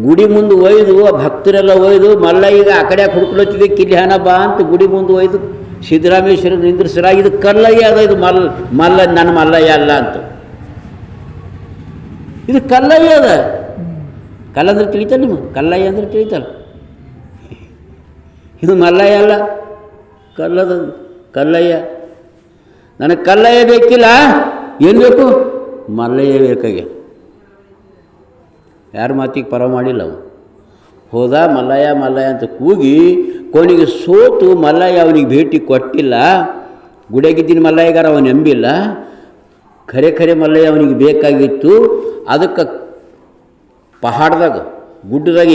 ಗುಡಿ ಮುಂದೆ ಒಯ್ದು ಭಕ್ತರೆಲ್ಲ ಒಯ್ದು ಮಲ್ಲಯ್ಯಗ ಆ ಕಡೆ ಹುಡ್ಕೊಳತ್ತಿದೆ, ಕಿಲ್ಲಿ ಹಣ ಬಾ ಅಂತ ಗುಡಿ ಮುಂದೆ ಒಯ್ದು ಸಿದ್ದರಾಮೇಶ್ವರ ನಿಂದ್ರಿಸ್ರ. ಇದು ಕಲ್ಲಯ್ಯ ಅದ, ಇದು ಮಲ್ಲ ನನ್ನ ಮಲ್ಲಯ್ಯ ಅಲ್ಲ ಅಂತ. ಇದು ಕಲ್ಲಯ್ಯ ಅದ. ಕಲ್ಲಂದ್ರೆ ತಿಳಿತಲ್ಲ ನಿಮಗೆ? ಕಲ್ಲಯ್ಯ ಅಂದ್ರೆ ತಿಳಿತಲ್ಲ. ಇದು ಮಲ್ಲಯ್ಯ ಅಲ್ಲ, ಕಲ್ಲದ ಕಲ್ಲಯ್ಯ. ನನಗೆ ಕಲ್ಲಯ್ಯ ಬೇಕಿಲ್ಲ, ಏನು ಬೇಕು? ಮಲ್ಲಯ್ಯ ಬೇಕಾಗೆ. ಯಾರ ಮಾತಿಗೆ ಪರವ ಮಾಡಿಲ್ಲ ಅವನು. ಹೋದ ಮಲ್ಲಯ್ಯ ಮಲ್ಲಯ್ಯ ಅಂತ ಕೂಗಿ ಕೊನೆಗೆ ಸೋತು ಮಲ್ಲಯ್ಯ ಅವನಿಗೆ ಭೇಟಿ ಕೊಟ್ಟಿಲ್ಲ. ಗುಡಿಯಾಗಿದ್ದೀನಿ ಮಲ್ಲಯ್ಯಗಾರ ಅವನು ನಂಬಿಲ್ಲ. ಖರೆ ಖರೆ ಮಲ್ಲಯ್ಯ ಅವನಿಗೆ ಬೇಕಾಗಿತ್ತು. ಅದಕ್ಕೆ ಪಹಾಡ್ದಾಗ ಗುಡ್ಡದಾಗ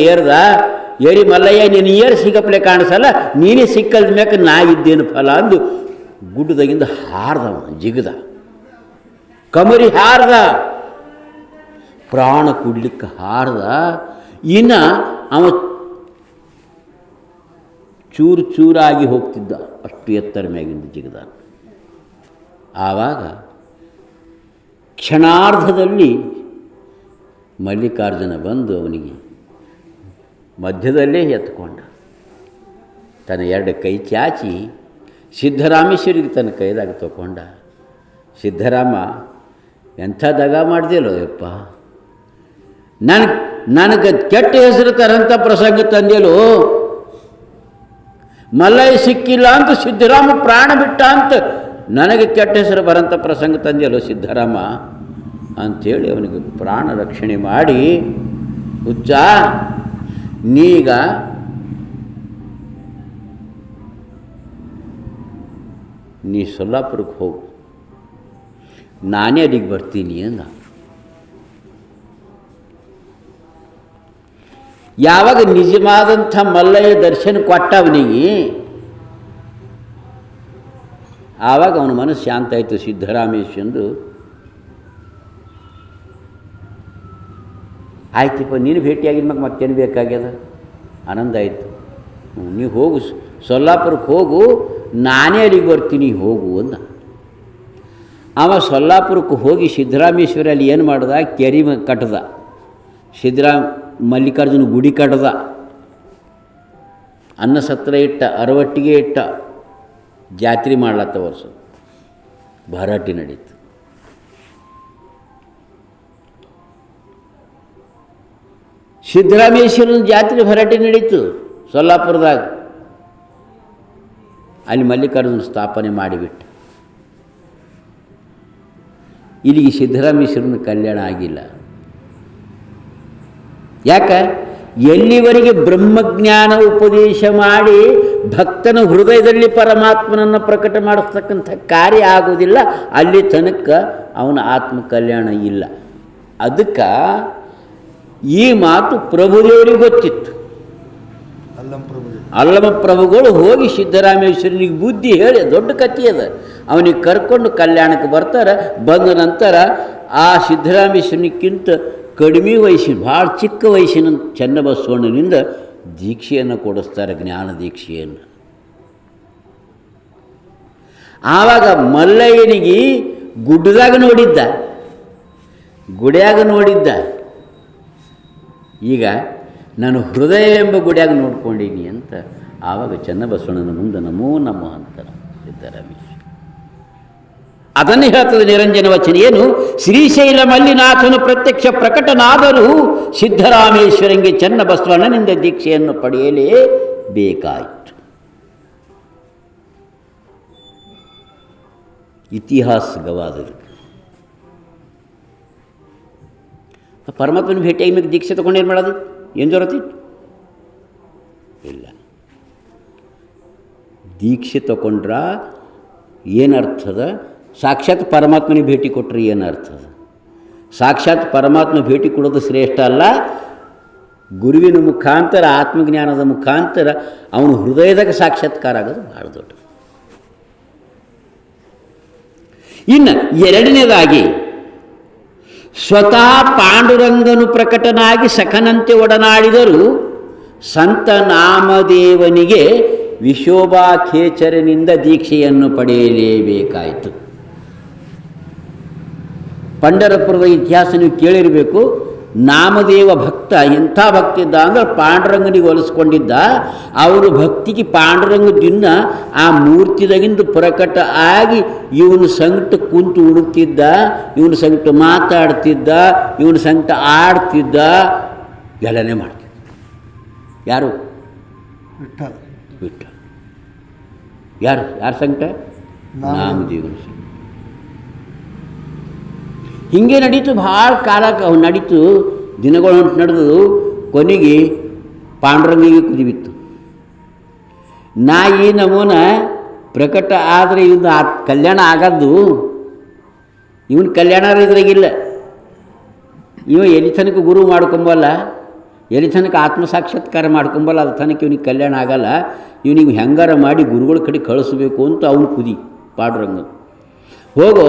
ಏರಿ ಮಲ್ಲಯ್ಯ ನೀನು ಏರು ಸಿಗಪ್ಲೆ ಕಾಣಿಸಲ್ಲ, ನೀನೇ ಸಿಕ್ಕದ ಮ್ಯಾಕ ನಾ ಇದ್ದೇನು ಫಲ ಅಂದು ಗುಡ್ಡದಾಗಿಂದ ಹಾರ್ದವ, ಜಿಗದ ಕಮರಿ ಹಾರ್ದ, ಪ್ರಾಣ ಕುಡ್ಲಿಕ್ಕೆ ಹಾರ್ದ. ಇನ್ನು ಅವ ಚೂರು ಚೂರಾಗಿ ಹೋಗ್ತಿದ್ದ, ಅಷ್ಟು ಎತ್ತರ ಮ್ಯಾಗಿಂದ ಜಿಗದ. ಆವಾಗ ಕ್ಷಣಾರ್ಧದಲ್ಲಿ ಮಲ್ಲಿಕಾರ್ಜುನ ಬಂದು ಅವನಿಗೆ ಮಧ್ಯದಲ್ಲೇ ಎತ್ಕೊಂಡ. ತನ್ನ ಎರಡು ಕೈ ಚಾಚಿ ಸಿದ್ದರಾಮೇಶ್ವರಿಗೆ ತನ್ನ ಕೈದಾಗ ತಗೊಂಡ. ಸಿದ್ದರಾಮ, ಎಂಥ ದಗ ಮಾಡ್ದಿಲ್ಲೋ ಯಪ್ಪ, ನನಗೆ ಕೆಟ್ಟ ಹೆಸರು ತರಂಥ ಪ್ರಸಂಗ ತಂದೇಲೋ. ಮಲ್ಲಯ್ಯ ಸಿಕ್ಕಿಲ್ಲ ಅಂತ ಸಿದ್ದರಾಮ ಪ್ರಾಣ ಬಿಟ್ಟ ಅಂತ ನನಗೆ ಕೆಟ್ಟ ಹೆಸರು ಬರೋಂಥ ಪ್ರಸಂಗ ತಂದೇಲೋ ಸಿದ್ದರಾಮ ಅಂಥೇಳಿ ಅವನಿಗೆ ಪ್ರಾಣ ರಕ್ಷಣೆ ಮಾಡಿ, ಹುಚ್ಚ ನೀಗ ನೀ ಸೊಲ್ಲಾಪುರಕ್ಕೆ ಹೋಗು, ನಾನೇ ಅಲ್ಲಿಗೆ ಬರ್ತೀನಿ ಅಂದ. ಯಾವಾಗ ನಿಜವಾದಂಥ ಮಲ್ಲಯ್ಯ ದರ್ಶನ ಕೊಟ್ಟ ಅವನಿಗೆ, ಆವಾಗ ಅವನ ಮನಸ್ಸು ಶಾಂತ ಆಯಿತು. ಸಿದ್ದರಾಮೇಶ್ವರಂದು ಆಯ್ತಪ್ಪ, ನೀನು ಭೇಟಿಯಾಗಿದ ಮತ್ತೇನು ಬೇಕಾಗ್ಯದ, ಆನಂದ ಆಯಿತು. ನೀವು ಹೋಗು, ಸೊಲ್ಲಾಪುರಕ್ಕೆ ಹೋಗು, ನಾನೇ ಅಲ್ಲಿಗೆ ಬರ್ತೀನಿ, ಹೋಗು ಅಂದ. ಅವ ಸೊಲ್ಲಾಪುರಕ್ಕೆ ಹೋಗಿ ಸಿದ್ದರಾಮೇಶ್ವರ ಅಲ್ಲಿ ಏನು ಮಾಡ್ದ, ಕೆರೆ ಕಟ್ಟದ, ಮಲ್ಲಿಕಾರ್ಜುನ ಗುಡಿ ಕಟ್ಟದ, ಅನ್ನ ಸತ್ರ ಇಟ್ಟ, ಅರವಟ್ಟಿಗೆ ಇಟ್ಟ, ಜಾತ್ರೆ ಮಾಡ್ಲತ್ತ. ವರ್ಷ ಭರಾಟಿ ನಡೀತು. ಸಿದ್ದರಾಮೇಶ್ವರನ ಜಾತ್ರೆ ಭರಾಟಿ ನಡೀತು ಸೊಲ್ಲಾಪುರದಾಗ. ಅಲ್ಲಿ ಮಲ್ಲಿಕಾರ್ಜುನ ಸ್ಥಾಪನೆ ಮಾಡಿಬಿಟ್ಟು ಇಲ್ಲಿಗೆ ಸಿದ್ದರಾಮೇಶ್ವರನ ಕಲ್ಯಾಣ ಆಗಿಲ್ಲ. ಯಾಕೆ? ಎಲ್ಲಿವರೆಗೆ ಬ್ರಹ್ಮಜ್ಞಾನ ಉಪದೇಶ ಮಾಡಿ ಭಕ್ತನ ಹೃದಯದಲ್ಲಿ ಪರಮಾತ್ಮನನ್ನು ಪ್ರಕಟ ಮಾಡಿಸ್ತಕ್ಕಂಥ ಕಾರ್ಯ ಆಗೋದಿಲ್ಲ, ಅಲ್ಲಿ ತನಕ ಅವನ ಆತ್ಮ ಕಲ್ಯಾಣ ಇಲ್ಲ. ಅದಕ್ಕೆ ಈ ಮಾತು ಪ್ರಭುದೇವರಿಗೆ ಗೊತ್ತಿತ್ತು. ಅಲ್ಲಮ ಪ್ರಭುಗಳು ಹೋಗಿ ಸಿದ್ದರಾಮೇಶ್ವರನಿಗೆ ಬುದ್ಧಿ ಹೇಳಿ, ದೊಡ್ಡ ಕಥೆ ಅದ, ಅವನಿಗೆ ಕರ್ಕೊಂಡು ಕಲ್ಯಾಣಕ್ಕೆ ಬರ್ತಾರೆ. ಬಂದ ನಂತರ ಆ ಸಿದ್ದರಾಮೇಶ್ವರನಿಗಿಂತ ಕಡಿಮೆ ವಯಸ್ಸಿನ, ಭಾಳ ಚಿಕ್ಕ ವಯಸ್ಸಿನ ಚನ್ನಬಸವಣ್ಣನಿಂದ ದೀಕ್ಷೆಯನ್ನು ಕೊಡಿಸ್ತಾರೆ, ಜ್ಞಾನ ದೀಕ್ಷೆಯನ್ನು. ಆವಾಗ ಮಲ್ಲಯ್ಯನಿಗೆ ಗುಡ್ಡದಾಗ ನೋಡಿದ್ದ, ಗುಡಿಯಾಗ ನೋಡಿದ್ದ. ಈಗ ನಾನು ಹೃದಯ ಎಂಬ ಗುಡಿಯಾಗ ನೋಡ್ಕೊಂಡೀನಿ ಅಂತ ಆವಾಗ ಚನ್ನಬಸವಣ್ಣನ ಮುಂದೆ ನಮೋ ನಮೋ ಅಂತಾನೆ ಸಿದ್ದರಾಮೇಶ್ವರ. ಅದನ್ನೇ ಹೇಳ್ತದೆ ನಿರಂಜನ ವಚನ. ಏನು? ಶ್ರೀಶೈಲ ಮಲ್ಲಿನಾಥನು ಪ್ರತ್ಯಕ್ಷ ಪ್ರಕಟನಾದರೂ ಸಿದ್ದರಾಮೇಶ್ವರಂಗೆ ಚನ್ನಬಸವಣ್ಣನಿಂದ ದೀಕ್ಷೆಯನ್ನು ಪಡೆಯಲೇಬೇಕಾಯಿತು. ಇತಿಹಾಸ ಗವಾದದು. ಪರಮಾತ್ಮನ ಭೇಟಿಯಾಗಿ ನಿಮಗೆ ದೀಕ್ಷೆ ತೊಗೊಂಡು ಏನು ಮಾಡೋದು? ಏನು ಜೊರತಿತ್ತು? ಇಲ್ಲ. ದೀಕ್ಷೆ ತಗೊಂಡ್ರ ಏನರ್ಥದ? ಸಾಕ್ಷಾತ್ ಪರಮಾತ್ಮನಿಗೆ ಭೇಟಿ ಕೊಟ್ಟರೆ ಏನರ್ಥದ? ಸಾಕ್ಷಾತ್ ಪರಮಾತ್ಮ ಭೇಟಿ ಕೊಡೋದು ಶ್ರೇಷ್ಠ ಅಲ್ಲ, ಗುರುವಿನ ಮುಖಾಂತರ, ಆತ್ಮಜ್ಞಾನದ ಮುಖಾಂತರ ಅವನು ಹೃದಯದಾಗ ಸಾಕ್ಷಾತ್ಕಾರ ಆಗೋದು ಭಾಳ ದೊಡ್ಡದು. ಇನ್ನು ಎರಡನೇದಾಗಿ, ಸ್ವತಃ ಪಾಂಡುರಂಗನು ಪ್ರಕಟನಾಗಿ ಸಖನಂತೆ ಒಡನಾಡಿದರೂ ಸಂತ ನಾಮದೇವನಿಗೆ ವಿಶೋಭಾಖೇಚರನಿಂದ ದೀಕ್ಷೆಯನ್ನು ಪಡೆಯಲೇಬೇಕಾಯಿತು. ಪಂಢರಪುರದ ಇತಿಹಾಸ ನೀವು ಕೇಳಿರಬೇಕು. ನಾಮದೇವ ಭಕ್ತ ಎಂಥ ಭಕ್ತ ಇದ್ದ ಅಂದ್ರೆ ಪಾಂಡುರಂಗನಿಗೆ ಹೋಲಿಸ್ಕೊಂಡಿದ್ದ. ಅವರು ಭಕ್ತಿಗೆ ಪಾಂಡುರಂಗದಿಂದ ಆ ಮೂರ್ತಿದಾಗಿಂದು ಪ್ರಕಟ ಆಗಿ ಇವನು ಸಂಕಟ ಕುಂತು ಉಡುತ್ತಿದ್ದ, ಇವನು ಸಂಕಟ ಮಾತಾಡ್ತಿದ್ದ, ಇವನು ಸಂಕಟ ಆಡ್ತಿದ್ದ, ಎಲ್ಲನೇ ಮಾಡ್ತಿದ್ದ. ಯಾರು? ವಿಠ್ಠಲ. ಯಾರು ಸಂಕಟ? ನಾಮದೇವನ ಸಂಕಟ. ಹೀಗೆ ನಡೀತು, ಭಾಳ ಕಾಲಕ್ಕೆ ಅವ್ನು ನಡೀತು, ದಿನಗಳು ಹೊಂಟು ನಡೆದು ಕೊನೆಗೆ ಪಾಂಡುರಂಗಿಗೆ ಕುದಿಬಿತ್ತು. ನಾ ಈ ನಮೂನ ಪ್ರಕಟ ಆದರೆ ಇವನು ಕಲ್ಯಾಣ ಆಗದ್ದು, ಇವನು ಕಲ್ಯಾಣ ಇದ್ರಾಗಿಲ್ಲ. ಇವ ಎಲ್ಲಿ ತನಕ ಗುರು ಮಾಡ್ಕೊಂಬಲ್ಲ, ಎಲ್ಲಿ ತನಕ ಆತ್ಮ ಸಾಕ್ಷಾತ್ಕಾರ ಮಾಡ್ಕೊಂಬಲ್ಲ, ಅದು ತನಕ ಇವನಿಗೆ ಕಲ್ಯಾಣ ಆಗಲ್ಲ. ಇವನಿಗೆ ಹೆಂಗಾರ ಮಾಡಿ ಗುರುಗಳ ಕಡೆ ಕಳಿಸ್ಬೇಕು ಅಂತ ಅವನು ಕುದಿ ಪಾಂಡುರಂಗ. ಹೋಗೋ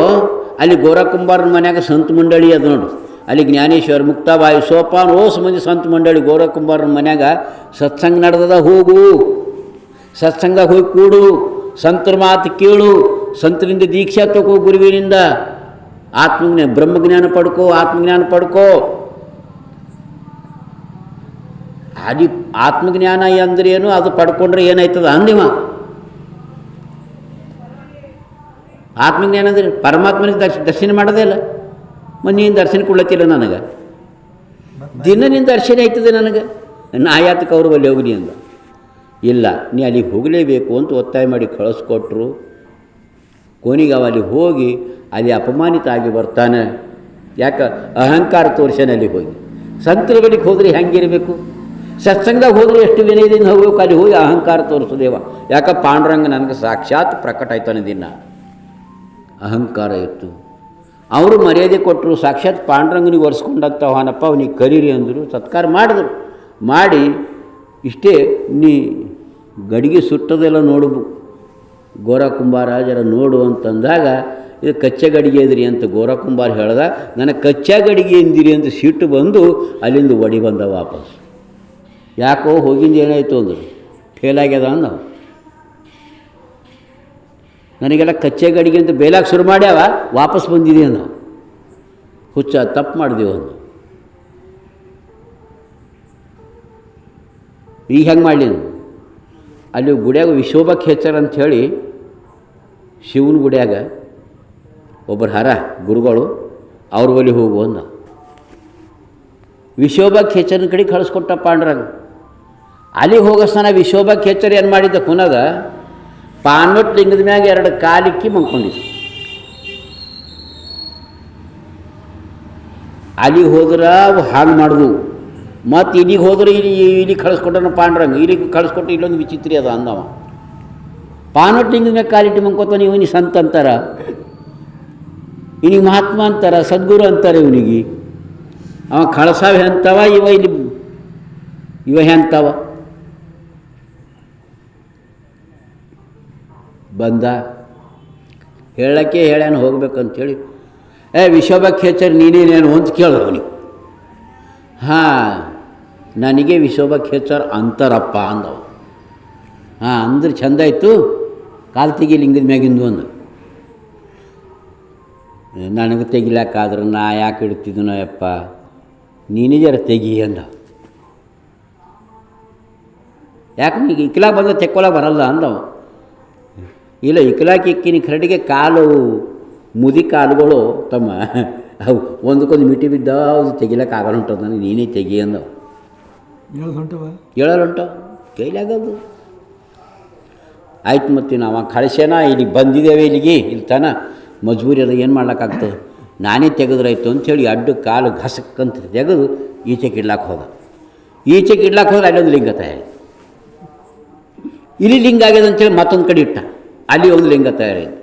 ಅಲ್ಲಿ ಗೋರಕುಂಬಾರನ ಮನ್ಯಾಗ ಸಂತ ಮಂಡಳಿ ಅದು ನೋಡು, ಅಲ್ಲಿ ಜ್ಞಾನೇಶ್ವರ, ಮುಕ್ತಾಬಾಯಿ, ಸೋಪಾನ್, ಓಸ್ ಮಂದಿ ಸಂತ ಮಂಡಳಿ ಗೋರಕುಂಬಾರನ ಮನ್ಯಾಗ ಸತ್ಸಂಗ ನಡೆದದ. ಹೋಗು, ಸತ್ಸಂಗ ಹೋಗಿ ಕೂಡು, ಸಂತರ ಮಾತು ಕೇಳು, ಸಂತರಿಂದ ದೀಕ್ಷಾ ತಗೋ, ಗುರುವಿನಿಂದ ಬ್ರಹ್ಮಜ್ಞಾನ ಪಡ್ಕೋ. ಅದು ಆತ್ಮಜ್ಞಾನ ಅಂದ್ರೇನು, ಅದು ಪಡ್ಕೊಂಡ್ರೆ ಏನಾಯ್ತದ ಅಂದಿವ. ಆತ್ಮಜ್ಞಾನ ಅಂದ್ರೆ ಪರಮಾತ್ಮನಿಗೆ ದರ್ಶನ ಮಾಡೋದೇ ಇಲ್ಲ. ನೀನು ದರ್ಶನ ಕೊಡ್ಲತ್ತಿಲ್ಲ ನನಗೆ, ದಿನ ನಿನ್ನ ದರ್ಶನ ಆಯ್ತದೆ ನನಗೆ, ನನ್ನ ಆಯಾತಕ್ಕೆ ಅವರು ಅಲ್ಲಿ ಹೋಗಲಿ ಅಂದ. ಇಲ್ಲ, ನೀ ಅಲ್ಲಿಗೆ ಹೋಗಲೇಬೇಕು ಅಂತ ಒತ್ತಾಯ ಮಾಡಿ ಕಳಿಸ್ಕೊಟ್ರು. ಕೊನೆಗೆ ಅವ ಅಲ್ಲಿ ಹೋಗಿ ಅಲ್ಲಿ ಅಪಮಾನಿತ ಆಗಿ ಬರ್ತಾನೆ. ಯಾಕೆ? ಅಹಂಕಾರ ತೋರಿಸ್ಯಾನ ಅಲ್ಲಿ ಹೋಗಿ. ಸಂತರ ಬಳಿಗೆ ಹೋದರೆ ಹೆಂಗಿರಬೇಕು? ಸತ್ಸಂಗದಾಗ ಹೋದರೆ ಎಷ್ಟು ವಿನಯದಿಂದ ಹೋಗ್ಬೇಕು, ಅಲ್ಲಿ ಹೋಗಿ ಅಹಂಕಾರ ತೋರಿಸೋದೇವ. ಯಾಕೆ ಪಾಂಡುರಂಗ ನನಗೆ ಸಾಕ್ಷಾತ್ ಪ್ರಕಟ ಆಯ್ತಾನೆ ದಿನ. ಅಹಂಕಾರ ಇತ್ತು. ಅವರು ಮರ್ಯಾದೆ ಕೊಟ್ಟರು. ಸಾಕ್ಷಾತ್ ಪಾಂಡುರಂಗನಿಗೆ ಒರೆಸ್ಕೊಂಡಂತ ಅವನಪ್ಪ ಅವನಿಗೆ ಕರೀರಿ ಅಂದರು. ಸತ್ಕಾರ ಮಾಡಿದ್ರು. ಮಾಡಿ ಇಷ್ಟೇ, ನೀ ಗಡಿಗೆ ಸುಟ್ಟದೆಲ್ಲ ನೋಡು ಗೋರ ಕುಂಬಾರಾಜರ ನೋಡು ಅಂತಂದಾಗ, ಇದು ಕಚ್ಚಾ ಗಡಿಗೆ ಇದ್ರಿ ಅಂತ ಗೋರ ಕುಂಬಾರ ಹೇಳ್ದ. ನನಗೆ ಕಚ್ಚಾ ಗಡಿಗೆ ಎಂದಿರಿ ಅಂತ ಸಿಟ್ಟು ಬಂದು ಅಲ್ಲಿಂದ ಒಡಿ ಬಂದ ವಾಪಸ್. ಯಾಕೋ ಹೋಗಿಂದ ಏನಾಯಿತು ಅಂದರು, ಫೇಲ್ ಆಗ್ಯದ ಅಂದ. ನನಗೆಲ್ಲ ಕಚ್ಚೆ ಗಡಿಗೆ ಅಂತ ಬೇಲಾಗ ಶುರು ಮಾಡ್ಯಾವ, ವಾಪಸ್ ಬಂದಿದೆ ನಾವು. ಹುಚ್ಚ ತಪ್ಪು ಮಾಡಿದೆವು ಅಂದು. ಈಗ ಹೆಂಗೆ ಮಾಡಲಿ, ಅಲ್ಲಿ ಗುಡಿಯಾಗ ವಿಶೋಭ ಖೇಚರ್ ಅಂಥೇಳಿ ಶಿವನ ಗುಡಿಯಾಗ ಒಬ್ಬರು ಹರ ಗುರುಗಳು, ಅವ್ರ ಬಳಿ ಹೋಗು ಅಂದ. ವಿಶೋಭ ಖೇಚರ್ನ ಕಡೆ ಕಳಿಸ್ಕೊಟ್ಟ ಪಾಂಡುರಂಗ. ಅಲ್ಲಿಗೆ ಹೋಗೋಸ್ತಾನ ವಿಶೋಭ ಖೇಚರ್ ಏನು ಮಾಡಿದ್ದ, ಪುನಃ ಪಾನ್ವಟ್ ಲಿಂಗದ ಮ್ಯಾಗ 2 ಕಾಲಿಕ್ಕಿ ಮಂಕೊಂಡಿದ್ದು. ಅಲ್ಲಿಗೆ ಹೋದ್ರೆ ಹಾಗೆ ಮಾಡಿದ್ವು. ಮತ್ತು ಇಲ್ಲಿಗೆ ಹೋದ್ರೆ ಇಲ್ಲಿಗೆ ಕಳಿಸ್ಕೊಟ್ಟನ ಪಾಂಡುರಂಗ. ಇಲ್ಲಿಗೆ ಕಳಿಸ್ಕೊಟ್ಟು ಇಲ್ಲೊಂದು ವಿಚಿತ್ರ ಅದ ಅಂದವ. ಪಾನ್ವಟ್ ಲಿಂಗದ ಮ್ಯಾಗ ಕಾಲಿಟ್ಟು ಮಂಕೋತಾನೆ. ಇವನಿಗೆ ಸಂತ ಅಂತಾರ, ಇವನಿಗೆ ಮಹಾತ್ಮ ಅಂತಾರ, ಸದ್ಗುರು ಅಂತಾರೆ. ಇವನಿಗೆ ಅವ ಕಳಸಾವ ಎಂತವ, ಇವ ಎಂತವ. ಬಂದ ಹೇಳಕ್ಕೆ ಹೇಳ್ಯಾನ ಹೋಗ್ಬೇಕಂತೇಳಿ. ವಿಶೋಭ ಖೇಚರ್ ನೀನೇನೇನು ಅಂತ ಕೇಳಿದ ಅವನಿಗೆ. ಹಾಂ, ನನಗೆ ವಿಶೋಭ ಖೇಚರ್ ಅಂತಾರಪ್ಪ ಅಂದವ. ಹಾಂ ಅಂದ್ರೆ ಚಂದ ಆಯಿತು, ಕಾಲು ತೆಗಿ ಲಿಂಗದ ಮ್ಯಾಗಿಂದು ಅಂದ. ನನಗೆ ತೆಗಿಲಾಕಾದ್ರೆ ನಾ ಯಾಕೆ ಇಡ್ತಿದ್ದನೋ ಯಪ್ಪ, ನೀನೇ ಜರ ತೆಗಿ ಅಂದ. ಯಾಕೆ ನೀನು ಇಕ್ಲಾಗ ಬಂದ ತೆಕ್ಕೊಳಗೆ ಬರಲ್ಲ ಅಂದವ. ಇಲ್ಲ, ಇಕ್ಲಾಕಿ ಇಕ್ಕಿನಿ ಕರಡಿಗೆ ಕಾಲು ಮುದಿ ಕಾಲುಗಳು ತಮ್ಮ ಅವು ಒಂದಕ್ಕೊಂದು ಮಿಟಿ ಬಿದ್ದ, ಅದು ತೆಗಿಲಕ್ಕೆ ಆಗಲ್ಲ ಉಂಟು ನನಗೆ, ನೀನೇ ತೆಗಿ ಅಂದವ. ಹೇಳೋಲ್ಲುಂಟು ಕೈಲಾಗದು. ಆಯ್ತು, ಮತ್ತು ನಾವು ಕಳಿಸ್ಯಾನ, ಇಲ್ಲಿಗೆ ಬಂದಿದ್ದೇವೆ, ಇಲ್ಲಿಗೆ ಇಲ್ಲಿ ತಾನ ಮಜ್ಬೂರಿ ಅದ, ಏನು ಮಾಡ್ಲಿಕ್ಕಾಗ್ತದೆ, ನಾನೇ ತೆಗೆದ್ರಾಯ್ತು ಅಂಥೇಳಿ ಅಡ್ಡು ಕಾಲು ಘಸಕ್ಕಂತ ತೆಗೆದು ಈಚೆಗೆ ಇಡ್ಲಾಕ್ಕೆ ಹೋದ. ಈಚೆಗೆ ಇಡ್ಲಾಕ್ಕೆ ಹೋದ್ರೆ ಅಲ್ಲೊಂದು ಲಿಂಗ ತಯಾರಿ. ಇಲ್ಲಿ ಲಿಂಗ ಆಗ್ಯದ ಅಂತೇಳಿ ಮತ್ತೊಂದು ಕಡೆ ಇಟ್ಟ, ಅಲ್ಲಿ ಒಂದು ಲಿಂಗ ತಯಾರಾಯ್ತು.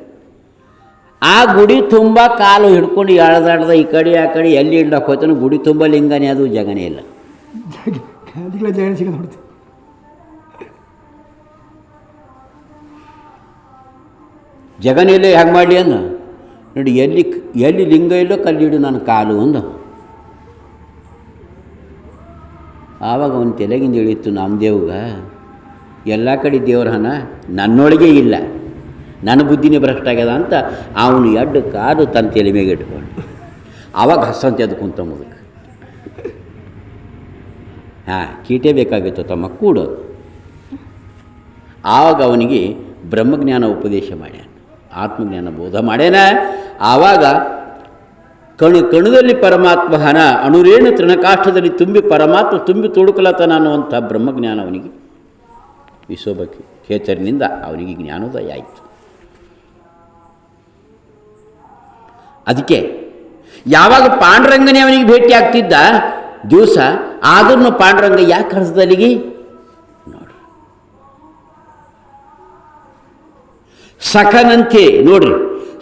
ಆ ಗುಡಿ ತುಂಬ ಕಾಲು ಹಿಡ್ಕೊಂಡು ಎಳ್ದಾಡ್ದ ಈ ಕಡೆ ಆ ಕಡೆ ಎಲ್ಲಿ ಇಡ್ಲಕ್ಕೆ ಹೋಯ್ತಾನೆ. ಗುಡಿ ತುಂಬ ಲಿಂಗನೇ, ಅದು ಜಗನೇ ಇಲ್ಲ. ಜಗನೇ ಹೇಗೆ ಮಾಡಲಿ ಅಂದ. ನೋಡಿ, ಎಲ್ಲಿ ಲಿಂಗ ಇಲ್ಲೋ ಕಲ್ಲಿಡು ನನ್ನ ಕಾಲು ಅಂದ. ಆವಾಗ ಅವನ ತಲೆಗಿಂದ ಇಳಿತು ನಾಮದೇವ್ಗ, ಎಲ್ಲ ಕಡೆ ದೇವ್ರ ಹಣ ನನ್ನೊಳಗೆ ಇಲ್ಲ, ನನ್ನ ಬುದ್ಧಿನೇ ಭ್ರಷ್ಟ ಆಗ್ಯದ ಅಂತ ಅವನು ಎಡ್ಡು ಕಾಲು ತನ್ನ ತಲೆ ಮೇಲೆ ಇಟ್ಕೊಂಡು ಆವಾಗ ಹಸಂತೆ ಅದು ಕುಂತ ಮುದುಕ. ಹಾಂ, ಕೀಟೇ ಬೇಕಾಗಿತ್ತು ತಮ್ಮ ಕೂಡೋದು. ಆವಾಗ ಅವನಿಗೆ ಬ್ರಹ್ಮಜ್ಞಾನ ಉಪದೇಶ ಮಾಡ್ಯಾನ, ಆತ್ಮಜ್ಞಾನ ಬೋಧ ಮಾಡ್ಯಾನ. ಆವಾಗ ಕಣದಲ್ಲಿ ಪರಮಾತ್ಮ ಹನ ಅಣುರೇಣು ತೃಣಕಾಷ್ಠದಲ್ಲಿ ತುಂಬಿ ಪರಮಾತ್ಮ ತುಂಬಿ ತುಡುಕಲತನ ಅನ್ನುವಂಥ ಬ್ರಹ್ಮಜ್ಞಾನ ಅವನಿಗೆ ವಿಶೋಭ ಖೇಚರಿನಿಂದ ಅವನಿಗೆ ಜ್ಞಾನೋದಯ ಆಯಿತು. ಅದಕ್ಕೆ ಯಾವಾಗ ಪಾಂಡುರಂಗನೇ ಅವನಿಗೆ ಭೇಟಿ ಆಗ್ತಿದ್ದ ದಿವಸ, ಆದ್ರೂ ಪಾಂಡುರಂಗ ಯಾಕೆ ಕಳಿಸ್ದಲ್ಲಿಗೆ ನೋಡ್ರಿ. ಸಖನಂತೆ ನೋಡ್ರಿ,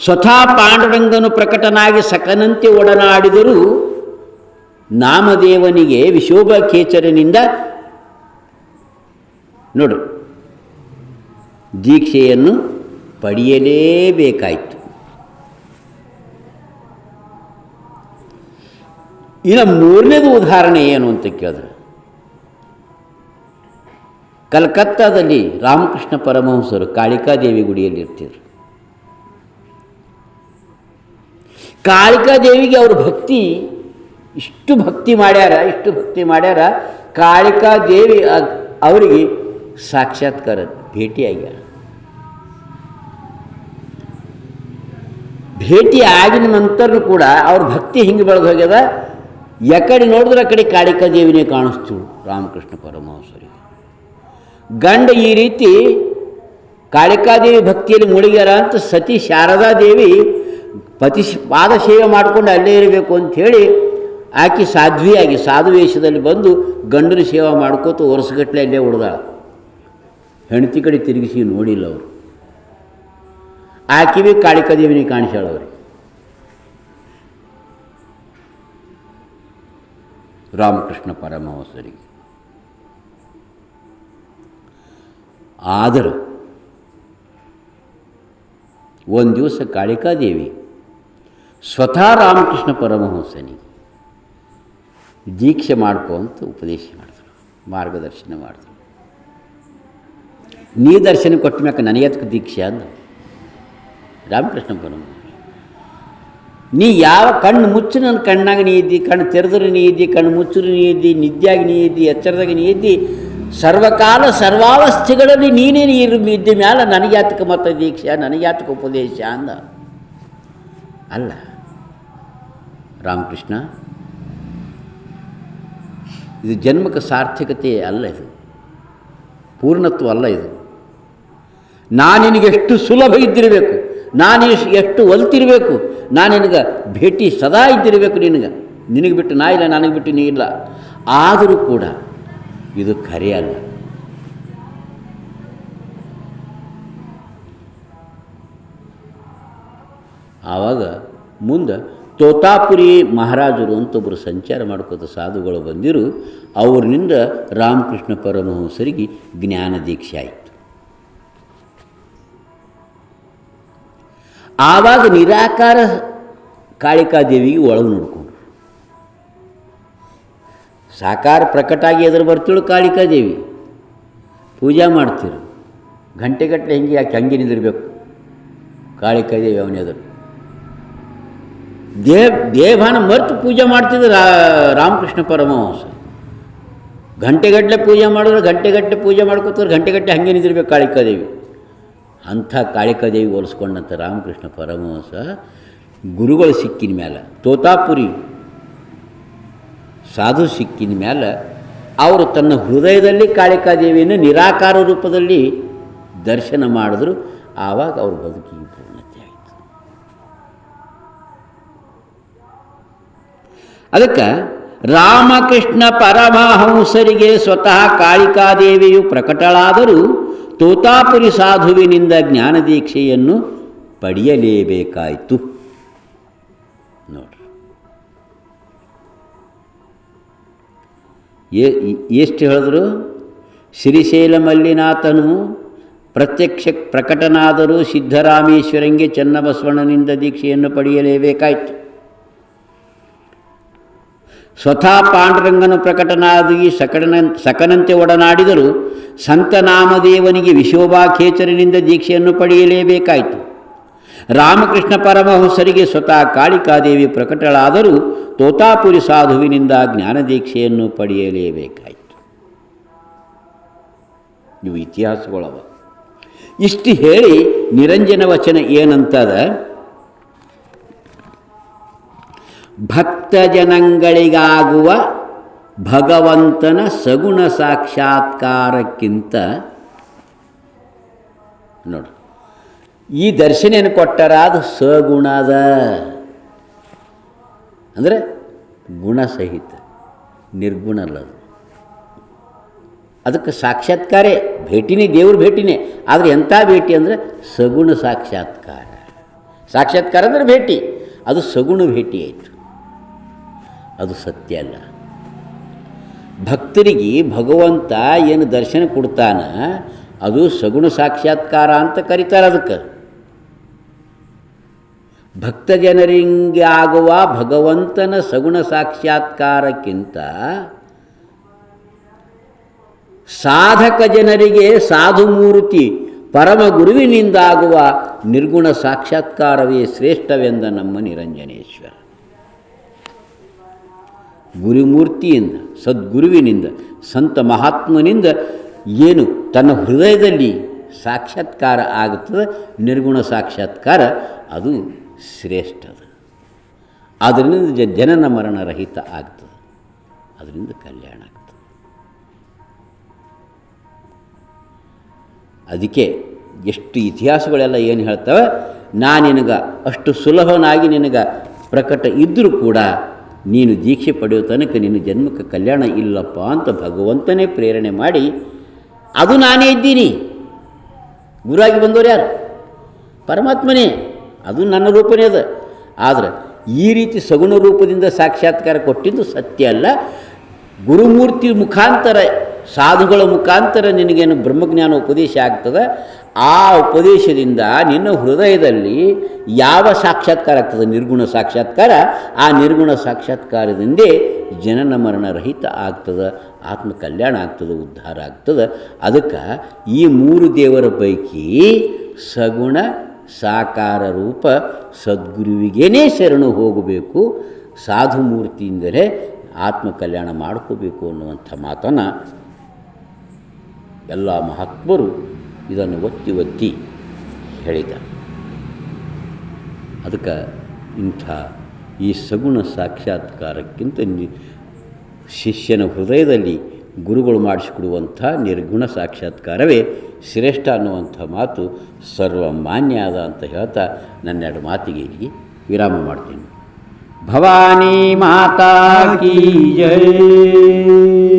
ಸ್ವತಃ ಪಾಂಡುರಂಗನು ಪ್ರಕಟನಾಗಿ ಸಖನಂತೆ ಒಡನಾಡಿದರೂ ನಾಮದೇವನಿಗೆ ವಿಶೋಭ ಖೇಚರನಿಂದ ನೋಡು ದೀಕ್ಷೆಯನ್ನು ಪಡೆಯಲೇಬೇಕಾಯಿತು. ಇನ್ನು ಮೂರನೇದು ಉದಾಹರಣೆ ಏನು ಅಂತ ಕೇಳಿದ್ರೆ, ಕಲ್ಕತ್ತಾದಲ್ಲಿ ರಾಮಕೃಷ್ಣ ಪರಮಹಂಸರು ಕಾಳಿಕಾದೇವಿ ಗುಡಿಯಲ್ಲಿ ಇರ್ತಿದ್ರು. ಕಾಳಿಕಾದೇವಿಗೆ ಅವ್ರ ಭಕ್ತಿ ಇಷ್ಟು ಭಕ್ತಿ ಮಾಡ್ಯಾರ ಕಾಳಿಕಾದೇವಿ ಅವರಿಗೆ ಸಾಕ್ಷಾತ್ಕಾರ ಭೇಟಿಯಾಗ್ಯಾರ. ಭೇಟಿ ಆಗಿನ ನಂತರ ಕೂಡ ಅವ್ರ ಭಕ್ತಿ ಹಿಂಗೆ ಬೆಳೆದು ಹೋಗ್ಯದ. ಎಕಡೆ ನೋಡಿದ್ರೆ ಆ ಕಡೆ ಕಾಳಿಕಾದೇವಿನೇ ಕಾಣಿಸ್ತು ರಾಮಕೃಷ್ಣ ಪರಮಹಂಸರಿಗೆ. ಗಂಡ ಈ ರೀತಿ ಕಾಳಿಕಾದೇವಿ ಭಕ್ತಿಯಲ್ಲಿ ಮುಳುಗ್ಯಾರ ಅಂತ ಸತಿ ಶಾರದಾದೇವಿ ಪಾದ ಸೇವೆ ಮಾಡಿಕೊಂಡು ಅಲ್ಲೇ ಇರಬೇಕು ಅಂಥೇಳಿ ಆಕೆ ಸಾಧ್ವಿಯಾಗಿ ಸಾಧು ವೇಷದಲ್ಲಿ ಬಂದು ಗಂಡನ ಸೇವಾ ಮಾಡ್ಕೋತ ವರ್ಷಗಟ್ಟಲೆ ಅಲ್ಲೇ ಉಳ್ದಾಳ. ಹೆಂಡತಿ ಕಡೆ ತಿರುಗಿಸಿ ನೋಡಿಲ್ಲ ಅವರು. ಆಕೆ ಭೀ ಕಾಳಿಕಾದೇವಿನಿಗೆ ಕಾಣಿಸ್ಯಾಳವ್ರಿ. ರಾಮಕೃಷ್ಣ ಪರಮಹಂಸರಿಗೆ. ಆದರೂ ಒಂದು ದಿವಸ ಕಾಳಿಕಾದೇವಿ ಸ್ವತಃ ರಾಮಕೃಷ್ಣ ಪರಮಹಂಸನಿಗೆ ದೀಕ್ಷೆ ಮಾಡ್ಕೊ ಅಂತ ಉಪದೇಶ ಮಾಡಿದ್ರು, ಮಾರ್ಗದರ್ಶನ ಮಾಡಿದ್ರು. ನೀ ದರ್ಶನ ಕೊಟ್ಟ ಮ್ಯಾಕ ನನಗದಕ್ಕೆ ದೀಕ್ಷೆ ಅಂದ ರಾಮಕೃಷ್ಣ ಪರಮಹಂಸ. ನೀ ಯಾವ ಕಣ್ಣು ಮುಚ್ಚು ನನ್ನ ಕಣ್ಣಾಗ ನೀ ಇದ್ದಿ, ಕಣ್ಣು ತೆರೆದ್ರೆ ನೀ ಇದ್ದಿ, ಕಣ್ಣು ಮುಚ್ಚರು ನೀ ಇದ್ದಿ, ನಿದ್ಯಾಗಿ ನೀ ಇದ್ದಿ, ಎಚ್ಚರದಾಗ ನೀ ಇದ್ದಿ, ಸರ್ವಕಾಲ ಸರ್ವಾವಸ್ಥೆಗಳಲ್ಲಿ ನೀನೇ ಇದ್ದ ಮ್ಯಾಲ ನನಗ್ಯಾತಕ ಮತ್ತು ದೀಕ್ಷೆ, ನನಗ್ಯಾತಕ ಉಪದೇಶ ಅಂದ. ಅಲ್ಲ ರಾಮಕೃಷ್ಣ, ಇದು ಜನ್ಮಕ್ಕೆ ಸಾರ್ಥಕತೆ ಅಲ್ಲ, ಇದು ಪೂರ್ಣತ್ವ ಅಲ್ಲ. ಇದು ನಾನು ನಿನಗೆಷ್ಟು ಸುಲಭ ಇದ್ದಿರಬೇಕು, ನಾನು ಎಷ್ಟು ಒಲ್ತಿರಬೇಕು, ನಾನು ನಿನಗೆ ಭೇಟಿ ಸದಾ ಇದ್ದಿರಬೇಕು, ನಿನಗೆ ಬಿಟ್ಟು ನಾ ಇಲ್ಲ, ನನಗೆ ಬಿಟ್ಟು ನೀ ಇಲ್ಲ. ಆದರೂ ಕೂಡ ಇದು ಖರೆ ಅಲ್ಲ. ಆವಾಗ ಮುಂದೆ ತೋತಾಪುರಿ ಮಹಾರಾಜರು ಅಂತ ಒಬ್ಬರು ಸಂಚಾರ ಮಾಡ್ಕೋತ ಸಾಧುಗಳು ಬಂದಿರು. ಅವ್ರನಿಂದ ರಾಮಕೃಷ್ಣ ಪರಮಹಂಸರಿಗೆ ಜ್ಞಾನ ದೀಕ್ಷೆ ಆಯಿತು. ಆವಾಗ ನಿರಾಕಾರ ಕಾಳಿಕಾದೇವಿಗೆ ಒಳಗೆ ನೋಡ್ಕೊಂಡ್ರು. ಸಾಕಾರ ಪ್ರಕಟಾಗಿ ಎದುರು ಬರ್ತಿಳು ಕಾಳಿಕಾದೇವಿ, ಪೂಜೆ ಮಾಡ್ತಿರು. ಗಂಟೆಗಟ್ಟಲೆ ಹಿಂಗೆ ಯಾಕೆ ಹಂಗೆ ನಿಂದಿರಬೇಕು ಕಾಳಿಕಾದೇವಿ ಅವನ ಎದುರು. ದೇವಭಾನ ಮರೆತು ಪೂಜೆ ಮಾಡ್ತಿದ್ರು ರಾಮಕೃಷ್ಣ ಪರಮಹಂಸ. ಗಂಟೆಗಟ್ಟಲೆ ಪೂಜೆ ಮಾಡಿದ್ರೆ ಗಂಟೆಗಟ್ಟಲೆ ಪೂಜೆ ಮಾಡ್ಕೋತಾರೆ, ಗಂಟೆಗಟ್ಟಲೆ ಹಂಗೆ ನಿಂದಿರ್ಬೇಕು ಕಾಳಿಕಾದೇವಿ. ಅಂಥ ಕಾಳಿಕಾದೇವಿ ಹೋಲಿಸ್ಕೊಂಡಂಥ ರಾಮಕೃಷ್ಣ ಪರಮಹಂಸ ಗುರುಗಳು ಸಿಕ್ಕಿನ ಮೇಲೆ, ತೋತಾಪುರಿ ಸಾಧು ಸಿಕ್ಕಿನ ಮೇಲೆ ಅವರು ತನ್ನ ಹೃದಯದಲ್ಲಿ ಕಾಳಿಕಾದೇವಿಯನ್ನು ನಿರಾಕಾರ ರೂಪದಲ್ಲಿ ದರ್ಶನ ಮಾಡಿದ್ರು. ಆವಾಗ ಅವ್ರ ಬದುಕಿಗೆ ಪೂರ್ಣತೆ ಆಯಿತು. ಅದಕ್ಕೆ ರಾಮಕೃಷ್ಣ ಪರಮಹಂಸರಿಗೆ ಸ್ವತಃ ಕಾಳಿಕಾದೇವಿಯು ಪ್ರಕಟಳಾದರೂ ತೋತಾಪುರಿ ಸಾಧುವಿನಿಂದ ಜ್ಞಾನದೀಕ್ಷೆಯನ್ನು ಪಡೆಯಲೇಬೇಕಾಯಿತು. ನೋಡ್ರಿ, ಎಷ್ಟು ಹೇಳಿದ್ರು, ಶ್ರೀಶೈಲ ಮಲ್ಲಿನಾಥನು ಪ್ರತ್ಯಕ್ಷ ಪ್ರಕಟನಾದರೂ ಸಿದ್ದರಾಮೇಶ್ವರಂಗೆ ಚನ್ನಬಸವಣ್ಣನಿಂದ ದೀಕ್ಷೆಯನ್ನು ಪಡೆಯಲೇಬೇಕಾಯಿತು. ಸ್ವತಃ ಪಾಂಡುರಂಗನು ಪ್ರಕಟನಾದಿ ಸಕನಂತೆ ಒಡನಾಡಿದರೂ ಸಂತನಾಮದೇವನಿಗೆ ವಿಶೋಭಾಖೇಚರನಿಂದ ದೀಕ್ಷೆಯನ್ನು ಪಡೆಯಲೇಬೇಕಾಯಿತು. ರಾಮಕೃಷ್ಣ ಪರಮಹಂಸರಿಗೆ ಸ್ವತಃ ಕಾಳಿಕಾದೇವಿ ಪ್ರಕಟಳಾದರೂ ತೋತಾಪುರಿ ಸಾಧುವಿನಿಂದ ಜ್ಞಾನದೀಕ್ಷೆಯನ್ನು ಪಡೆಯಲೇಬೇಕಾಯಿತು. ಇವು ಇತಿಹಾಸಗಳವ. ಇಷ್ಟು ಹೇಳಿ ನಿರಂಜನ ವಚನ ಏನಂತದ, ಭಕ್ತ ಜನಗಳಿಗಾಗುವ ಭಗವಂತನ ಸಗುಣ ಸಾಕ್ಷಾತ್ಕಾರಕ್ಕಿಂತ, ನೋಡಿ ಈ ದರ್ಶನ ಕೊಟ್ಟಾರ ಅದು ಸಗುಣದ, ಅಂದರೆ ಗುಣಸಹಿತ, ನಿರ್ಗುಣ ಅಲ್ಲ ಅದು. ಅದಕ್ಕೆ ಸಾಕ್ಷಾತ್ಕಾರೇ, ಭೇಟಿನೇ ದೇವ್ರ ಭೇಟಿನೇ. ಆದರೆ ಎಂಥ ಭೇಟಿ ಅಂದರೆ ಸಗುಣ ಸಾಕ್ಷಾತ್ಕಾರ. ಸಾಕ್ಷಾತ್ಕಾರ ಅಂದರೆ ಭೇಟಿ, ಅದು ಸಗುಣ ಭೇಟಿ ಆಯಿತು, ಅದು ಸತ್ಯ ಅಲ್ಲ. ಭಕ್ತರಿಗೆ ಭಗವಂತ ಏನು ದರ್ಶನ ಕೊಡ್ತಾನ ಅದು ಸಗುಣ ಸಾಕ್ಷಾತ್ಕಾರ ಅಂತ ಕರೀತಾರೆ. ಅದಕ್ಕೆ ಭಕ್ತ ಜನರಿಗೆ ಆಗುವ ಭಗವಂತನ ಸಗುಣ ಸಾಕ್ಷಾತ್ಕಾರಕ್ಕಿಂತ ಸಾಧಕ ಜನರಿಗೆ ಸಾಧುಮೂರ್ತಿ ಪರಮ ಗುರುವಿನಿಂದಾಗುವ ನಿರ್ಗುಣ ಸಾಕ್ಷಾತ್ಕಾರವೇ ಶ್ರೇಷ್ಠವೆಂದ ನಮ್ಮ ನಿರಂಜನೇಶ್ವರ. ಗುರುಮೂರ್ತಿಯಿಂದ, ಸದ್ಗುರುವಿನಿಂದ, ಸಂತ ಮಹಾತ್ಮನಿಂದ ಏನು ತನ್ನ ಹೃದಯದಲ್ಲಿ ಸಾಕ್ಷಾತ್ಕಾರ ಆಗುತ್ತದೆ, ನಿರ್ಗುಣ ಸಾಕ್ಷಾತ್ಕಾರ, ಅದು ಶ್ರೇಷ್ಠದ. ಅದರಿಂದ ಜನನ ಮರಣ ರಹಿತ ಆಗ್ತದೆ, ಅದರಿಂದ ಕಲ್ಯಾಣ ಆಗ್ತದೆ. ಅದಕ್ಕೆ ಎಷ್ಟು ಇತಿಹಾಸಗಳೆಲ್ಲ ಏನು ಹೇಳ್ತವೆ, ನಾನು ನಿನಗೆ ಅಷ್ಟು ಸುಲಭನಾಗಿ ನಿನಗೆ ಪ್ರಕಟ ಇದ್ದರೂ ಕೂಡ ನೀನು ದೀಕ್ಷೆ ಪಡೆಯೋ ತನಕ ನಿನ್ನ ಜನ್ಮಕ್ಕೆ ಕಲ್ಯಾಣ ಇಲ್ಲಪ್ಪ ಅಂತ ಭಗವಂತನೇ ಪ್ರೇರಣೆ ಮಾಡಿ, ಅದು ನಾನೇ ಇದ್ದೀನಿ. ಗುರುವಾಗಿ ಬಂದವರು ಯಾರು? ಪರಮಾತ್ಮನೇ. ಅದು ನನ್ನ ರೂಪನೇ ಅದ. ಆದರೆ ಈ ರೀತಿ ಸಗುಣ ರೂಪದಿಂದ ಸಾಕ್ಷಾತ್ಕಾರ ಕೊಟ್ಟಿದ್ದು ಸತ್ಯ ಅಲ್ಲ. ಗುರುಮೂರ್ತಿ ಮುಖಾಂತರ, ಸಾಧುಗಳ ಮುಖಾಂತರ ನಿನಗೇನು ಬ್ರಹ್ಮಜ್ಞಾನ ಉಪದೇಶ ಆಗ್ತದೆ. ಆ ಉಪದೇಶದಿಂದ ನಿನ್ನ ಹೃದಯದಲ್ಲಿ ಯಾವ ಸಾಕ್ಷಾತ್ಕಾರ ಆಗ್ತದೆ? ನಿರ್ಗುಣ ಸಾಕ್ಷಾತ್ಕಾರ. ಆ ನಿರ್ಗುಣ ಸಾಕ್ಷಾತ್ಕಾರದಿಂದೇ ಜನನ ಮರಣ ರಹಿತ ಆಗ್ತದೆ, ಆತ್ಮ ಕಲ್ಯಾಣ ಆಗ್ತದೆ, ಉದ್ಧಾರ ಆಗ್ತದೆ. ಅದಕ್ಕೆ ಈ ಮೂರು ದೇವರ ಪೈಕಿ ಸಗುಣ ಸಾಕಾರ ರೂಪ ಸದ್ಗುರುವಿಗೇನೇ ಶರಣು ಹೋಗಬೇಕು, ಸಾಧು ಮೂರ್ತಿಯಿಂದಲೇ ಆತ್ಮ ಕಲ್ಯಾಣ ಮಾಡ್ಕೋಬೇಕು ಅನ್ನುವಂಥ ಮಾತನ್ನು ಎಲ್ಲ ಮಹಾತ್ಮರು ಇದನ್ನು ಒತ್ತಿ ಒತ್ತಿ ಹೇಳಿದ್ದಾರೆ. ಅದಕ್ಕೆ ಇಂಥ ಈ ಸಗುಣ ಸಾಕ್ಷಾತ್ಕಾರಕ್ಕಿಂತ ಶಿಷ್ಯನ ಹೃದಯದಲ್ಲಿ ಗುರುಗಳು ಮಾಡಿಸಿಕೊಡುವಂಥ ನಿರ್ಗುಣ ಸಾಕ್ಷಾತ್ಕಾರವೇ ಶ್ರೇಷ್ಠ ಅನ್ನುವಂಥ ಮಾತು ಸರ್ವಮಾನ್ಯ ಅದ ಅಂತ ಹೇಳ್ತಾ ನನ್ನೆರಡು ಮಾತಿಗೆ ಇಲ್ಲಿ ವಿರಾಮ ಮಾಡ್ತೀನಿ. ಭವಾನಿ ಮಾತಾ ಕೀ ಜೈ.